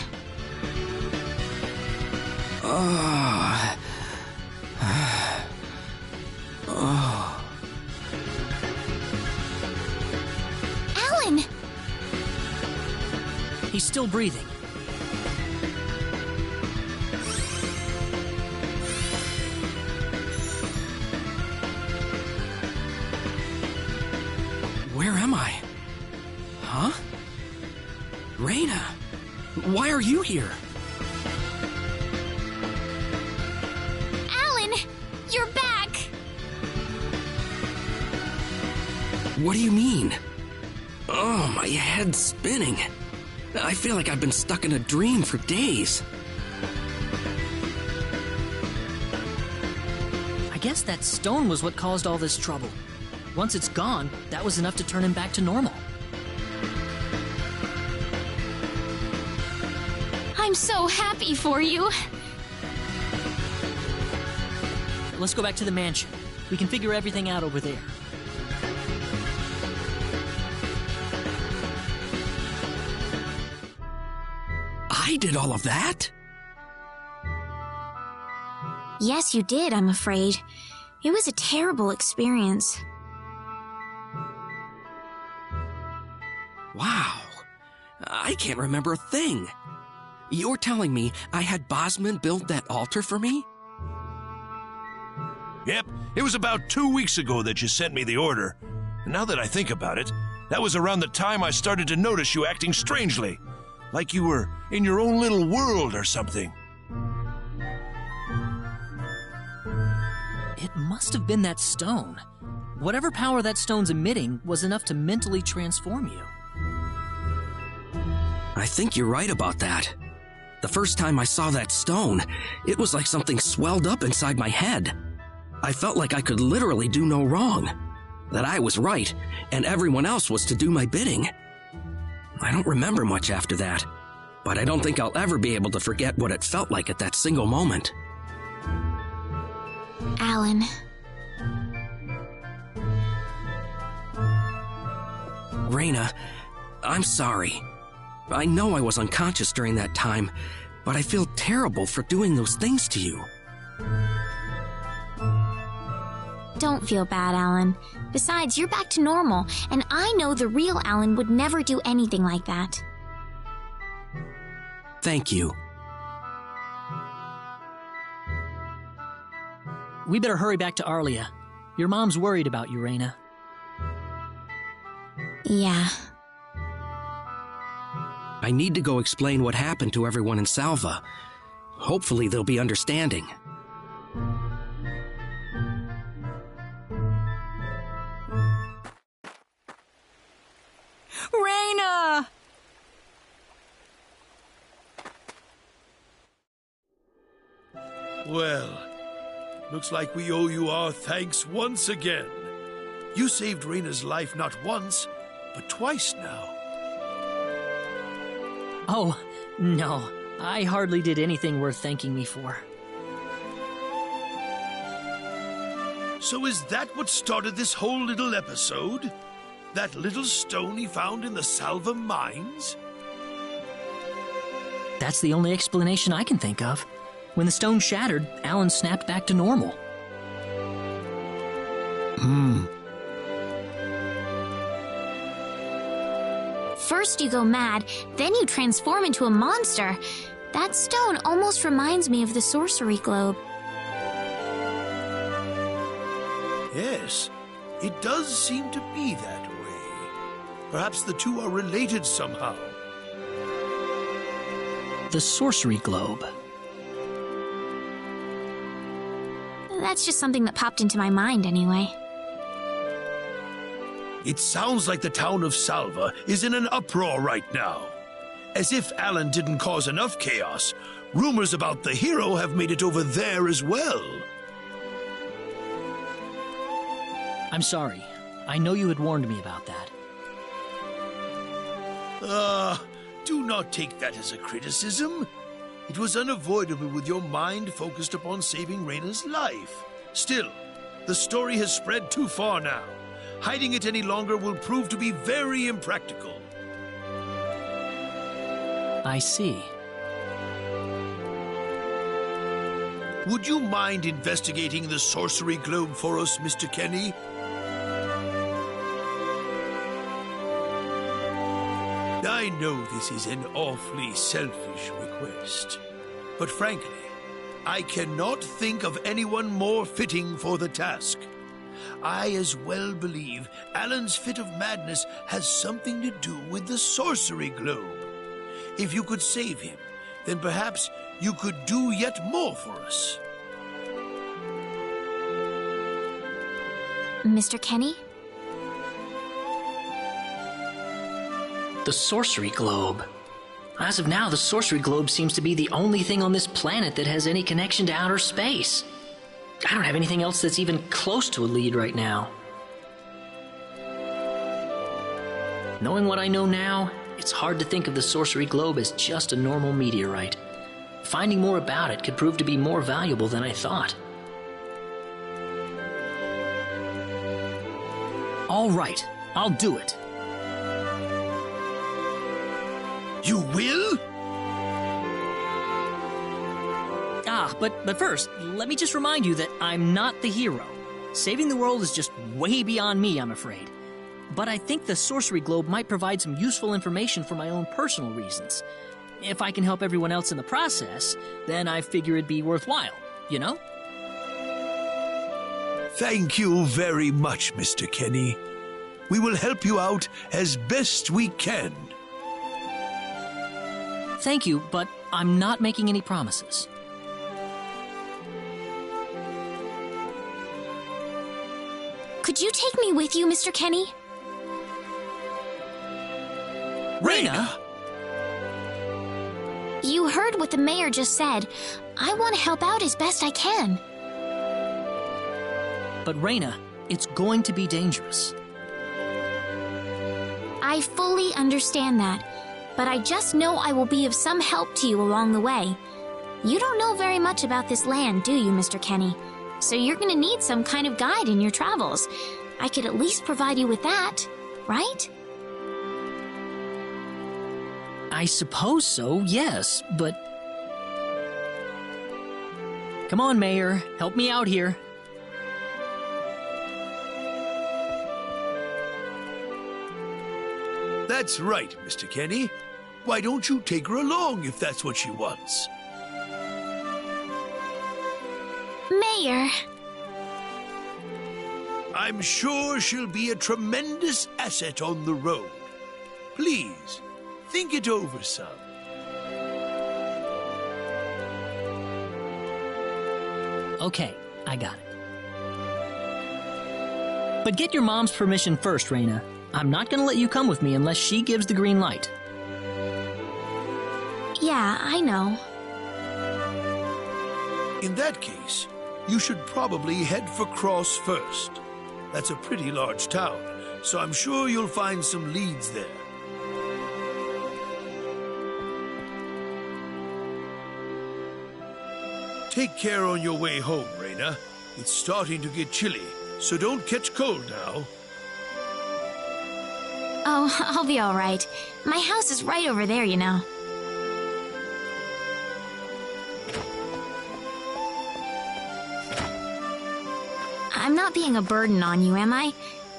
Speaker 7: Alan!
Speaker 1: he's still breathing.
Speaker 4: Where am I? Huh? Reina, why are you here?
Speaker 7: Alan! You're back!
Speaker 4: What do you mean? Oh, my head's spinning. I feel like I've been stuck in a dream for days.
Speaker 1: I guess that stone was what caused all this trouble. Once it's gone, that was enough to turn him back to normal.
Speaker 7: I'm so happy for you.
Speaker 1: Let's go back to the mansion. We can figure everything out over there.
Speaker 4: I did all of that?
Speaker 7: Yes, you did, I'm afraid. It was a terrible experience.
Speaker 4: Wow. I can't remember a thing. You're telling me I had Bosman build that altar for me?
Speaker 11: Yep, it was about 2 weeks ago that you sent me the order. And now that I think about it, that was around the time I started to notice you acting strangely. Like you were in your own little world or something.
Speaker 1: It must have been that stone. Whatever power that stone's emitting was enough to mentally transform you.
Speaker 4: I think you're right about that. The first time I saw that stone, it was like something swelled up inside my head. I felt like I could literally do no wrong. That I was right, and everyone else was to do my bidding. I don't remember much after that, but I don't think I'll ever be able to forget what it felt like at that single moment.
Speaker 7: Alan.
Speaker 4: Reyna, I'm sorry. I know I was unconscious during that time, but I feel terrible for doing those things to you.
Speaker 7: Don't feel bad, Alan. Besides, you're back to normal, and I know the real Alan would never do anything like that.
Speaker 4: Thank you.
Speaker 1: We better hurry back to Arlia. Your mom's worried about you, Reyna.
Speaker 7: Yeah.
Speaker 4: I need to go explain what happened to everyone in Salva. Hopefully they'll be understanding.
Speaker 8: Reyna!
Speaker 6: Well, looks like we owe you our thanks once again. You saved Reyna's life not once, but twice now.
Speaker 1: Oh, no. I hardly did anything worth thanking me for.
Speaker 6: So is that what started this whole little episode? That little stone he found in the Salva mines?
Speaker 1: That's the only explanation I can think of. When the stone shattered, Alan snapped back to normal.
Speaker 7: First you go mad, then you transform into a monster. That stone almost reminds me of the sorcery globe.
Speaker 6: Yes, it does seem to be that way. Perhaps the two are related somehow.
Speaker 1: The sorcery globe.
Speaker 7: That's just something that popped into my mind anyway.
Speaker 6: It sounds like the town of Salva is in an uproar right now. As if Alan didn't cause enough chaos, rumors about the hero have made it over there as well.
Speaker 1: I'm sorry. I know you had warned me about that.
Speaker 6: Do not take that as a criticism. It was unavoidable with your mind focused upon saving Reyna's life. Still, the story has spread too far now. Hiding it any longer will prove to be very impractical.
Speaker 1: I see.
Speaker 6: Would you mind investigating the sorcery globe for us, Mr. Kenny? I know this is an awfully selfish request, but frankly, I cannot think of anyone more fitting for the task. I as well believe Alan's fit of madness has something to do with the sorcery globe. If you could save him, then perhaps you could do yet more for us.
Speaker 7: Mr. Kenny?
Speaker 1: The sorcery globe. As of now, the sorcery globe seems to be the only thing on this planet that has any connection to outer space. I don't have anything else that's even close to a lead right now. Knowing what I know now, it's hard to think of the sorcery globe as just a normal meteorite. Finding more about it could prove to be more valuable than I thought. All right, I'll do it.
Speaker 6: You will?
Speaker 1: But first, let me just remind you that I'm not the hero. Saving the world is just way beyond me, I'm afraid. But I think the sorcery globe might provide some useful information for my own personal reasons. If I can help everyone else in the process, then I figure it'd be worthwhile, you know?
Speaker 6: Thank you very much, Mr. Kenny. We will help you out as best we can.
Speaker 1: Thank you, but I'm not making any promises.
Speaker 7: Could you take me with you, Mr. Kenny?
Speaker 6: Reyna!
Speaker 7: You heard what the mayor just said. I want to help out as best I can.
Speaker 1: But Reyna, it's going to be dangerous.
Speaker 7: I fully understand that, but I just know I will be of some help to you along the way. You don't know very much about this land, do you, Mr. Kenny? So you're going to need some kind of guide in your travels. I could at least provide you with that, right?
Speaker 1: I suppose so, yes, but... Come on, Mayor. Help me out here.
Speaker 6: That's right, Mr. Kenny. Why don't you take her along if that's what she wants?
Speaker 7: Mayor.
Speaker 6: I'm sure she'll be a tremendous asset on the road. Please, think it over some.
Speaker 1: Okay, I got it. But get your mom's permission first, Reyna. I'm not gonna let you come with me unless she gives the green light.
Speaker 7: Yeah, I know.
Speaker 6: In that case, you should probably head for Cross first. That's a pretty large town, so I'm sure you'll find some leads there. Take care on your way home, Reyna. It's starting to get chilly, so don't catch cold now.
Speaker 7: Oh, I'll be all right. My house is right over there, you know. I'm not being a burden on you, am I?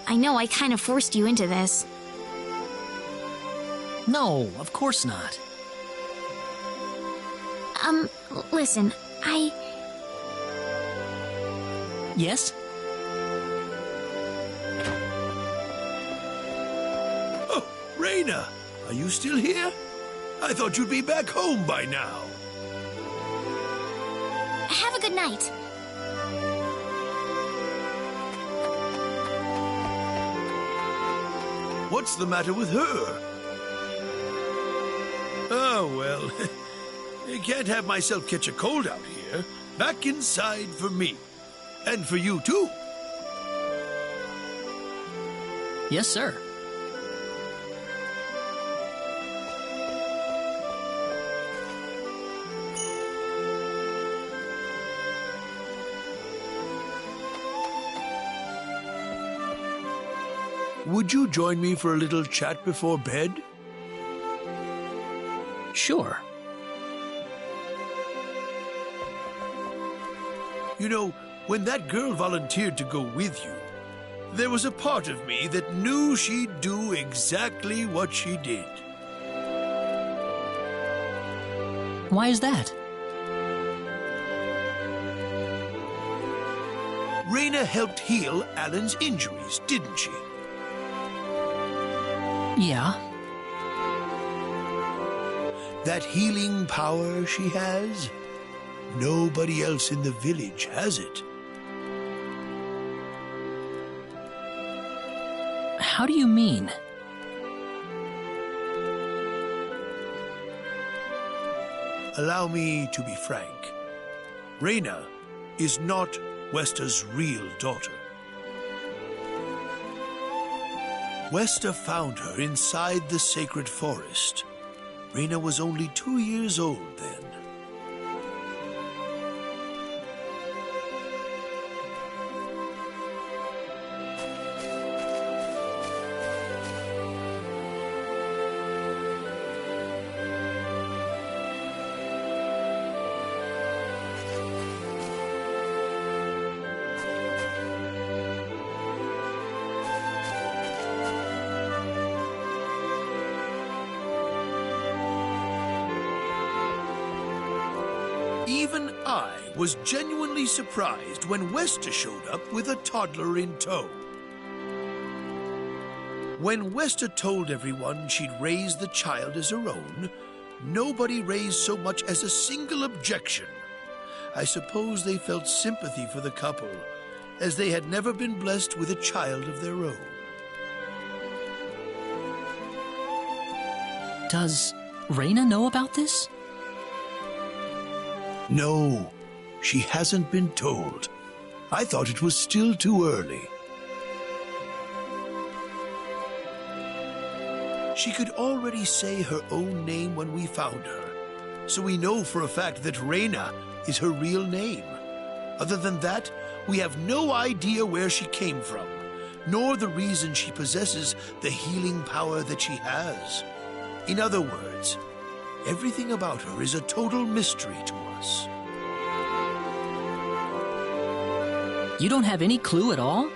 Speaker 7: I know I kind of forced you into this.
Speaker 1: No, of course not.
Speaker 7: Listen,
Speaker 1: Yes?
Speaker 6: Oh, Reyna, are you still here? I thought you'd be back home by now.
Speaker 7: Have a good night.
Speaker 6: What's the matter with her? Oh, well, I can't have myself catch a cold out here. Back inside for me. And for you, too.
Speaker 1: Yes, sir.
Speaker 6: Would you join me for a little chat before bed?
Speaker 1: Sure.
Speaker 6: You know, when that girl volunteered to go with you, there was a part of me that knew she'd do exactly what she did.
Speaker 1: Why is that?
Speaker 6: Reyna helped heal Alan's injuries, didn't she?
Speaker 1: Yeah.
Speaker 6: That healing power she has, nobody else in the village has it.
Speaker 1: How do you mean?
Speaker 6: Allow me to be frank. Reyna is not Wester's real daughter. Wester found her inside the sacred forest. Reyna was only 2 years old then. Even I was genuinely surprised when Wester showed up with a toddler in tow. When Wester told everyone she'd raised the child as her own, nobody raised so much as a single objection. I suppose they felt sympathy for the couple, as they had never been blessed with a child of their own.
Speaker 1: Does Reyna know about this?
Speaker 6: No, she hasn't been told. I thought it was still too early. She could already say her own name when we found her, so we know for a fact that Reyna is her real name. Other than that, we have no idea where she came from, nor the reason she possesses the healing power that she has. In other words, everything about her is a total mystery to us.
Speaker 1: You don't have any clue at all?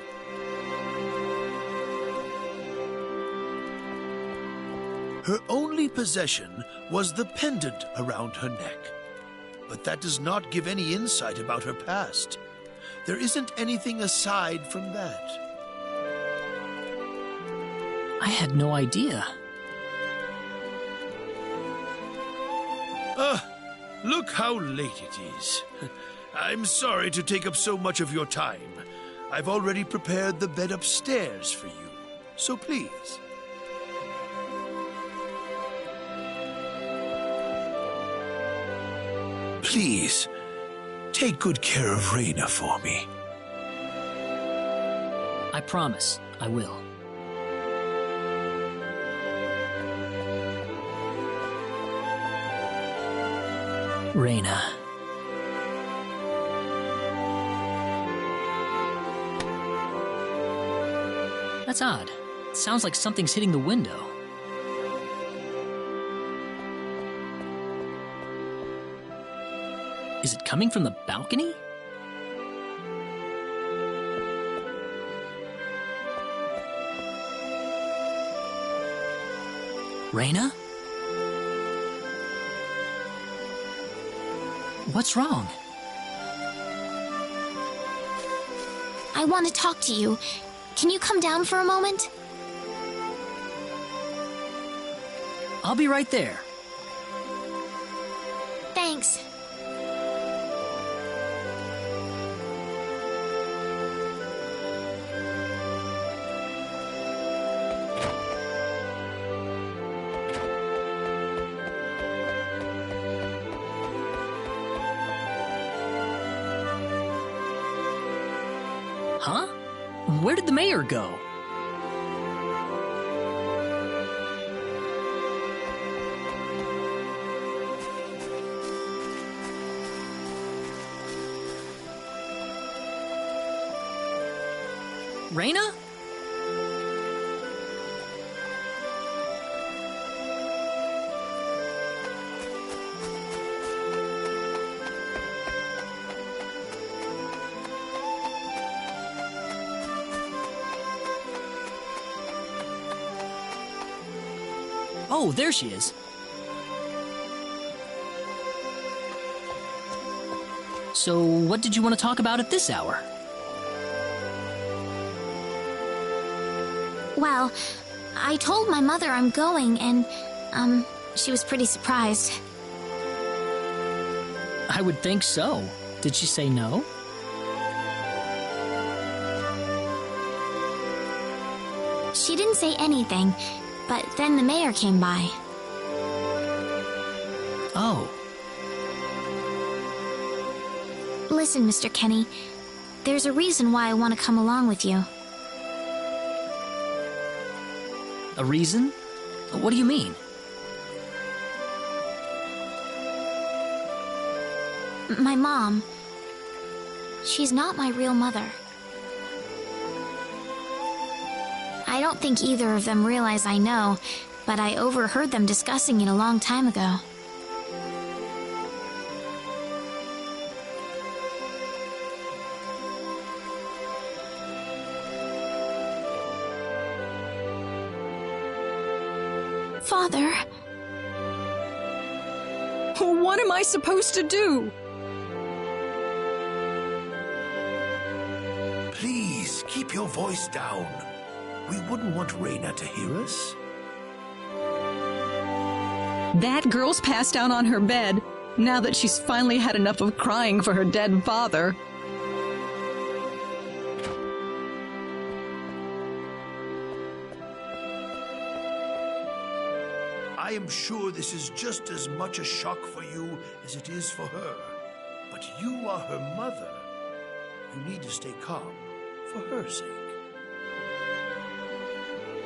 Speaker 6: Her only possession was the pendant around her neck. But that does not give any insight about her past. There isn't anything aside from that.
Speaker 1: I had no idea.
Speaker 6: Look how late it is. I'm sorry to take up so much of your time. I've already prepared the bed upstairs for you, so please. Please, take good care of Reyna for me.
Speaker 1: I promise, I will. Reyna. That's odd. It sounds like something's hitting the window. Is it coming from the balcony? Reyna? What's wrong?
Speaker 7: I want to talk to you. Can you come down for a moment?
Speaker 1: I'll be right there.
Speaker 7: Thanks.
Speaker 1: Huh? Where did the mayor go? Reyna? Oh, there she is. So, what did you want to talk about at this hour?
Speaker 7: Well, I told my mother I'm going, and, she was pretty surprised.
Speaker 1: I would think so. Did she say no?
Speaker 7: She didn't say anything, but then the mayor came by.
Speaker 1: Oh.
Speaker 7: Listen, Mr. Kenny, there's a reason why I want to come along with you.
Speaker 1: A reason? What do you mean?
Speaker 7: My mom. She's not my real mother. I don't think either of them realize I know, but I overheard them discussing it a long time ago. Father.
Speaker 8: What am I supposed to do?
Speaker 6: Please, keep your voice down. We wouldn't want Reyna to hear us.
Speaker 8: That girl's passed out on her bed, now that she's finally had enough of crying for her dead father.
Speaker 6: am sure this is just as much a shock for you as it is for her. But you are her mother. You need to stay calm for her sake.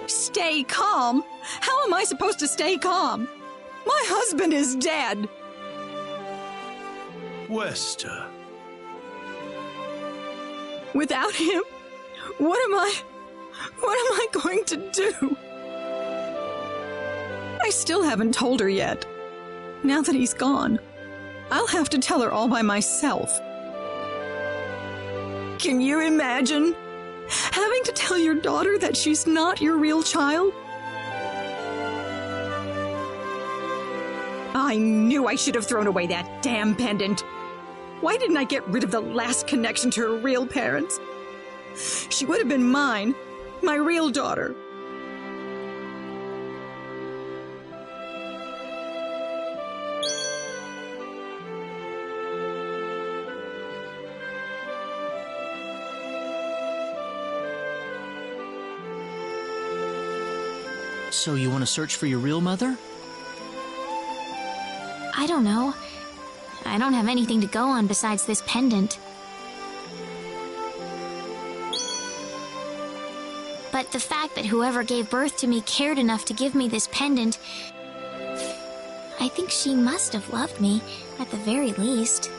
Speaker 8: Stay calm? How am I supposed to stay calm? My husband is dead.
Speaker 6: Westa.
Speaker 8: Without him, what am I going to do? I still haven't told her yet. Now that he's gone, I'll have to tell her all by myself. Can you imagine having to tell your daughter that she's not your real child? I knew I should have thrown away that damn pendant. Why didn't I get rid of the last connection to her real parents? She would have been mine, my real daughter.
Speaker 1: So you want to search for your real mother?
Speaker 7: I don't know. I don't have anything to go on besides this pendant. But the fact that whoever gave birth to me cared enough to give me this pendant, I think she must have loved me, at the very least.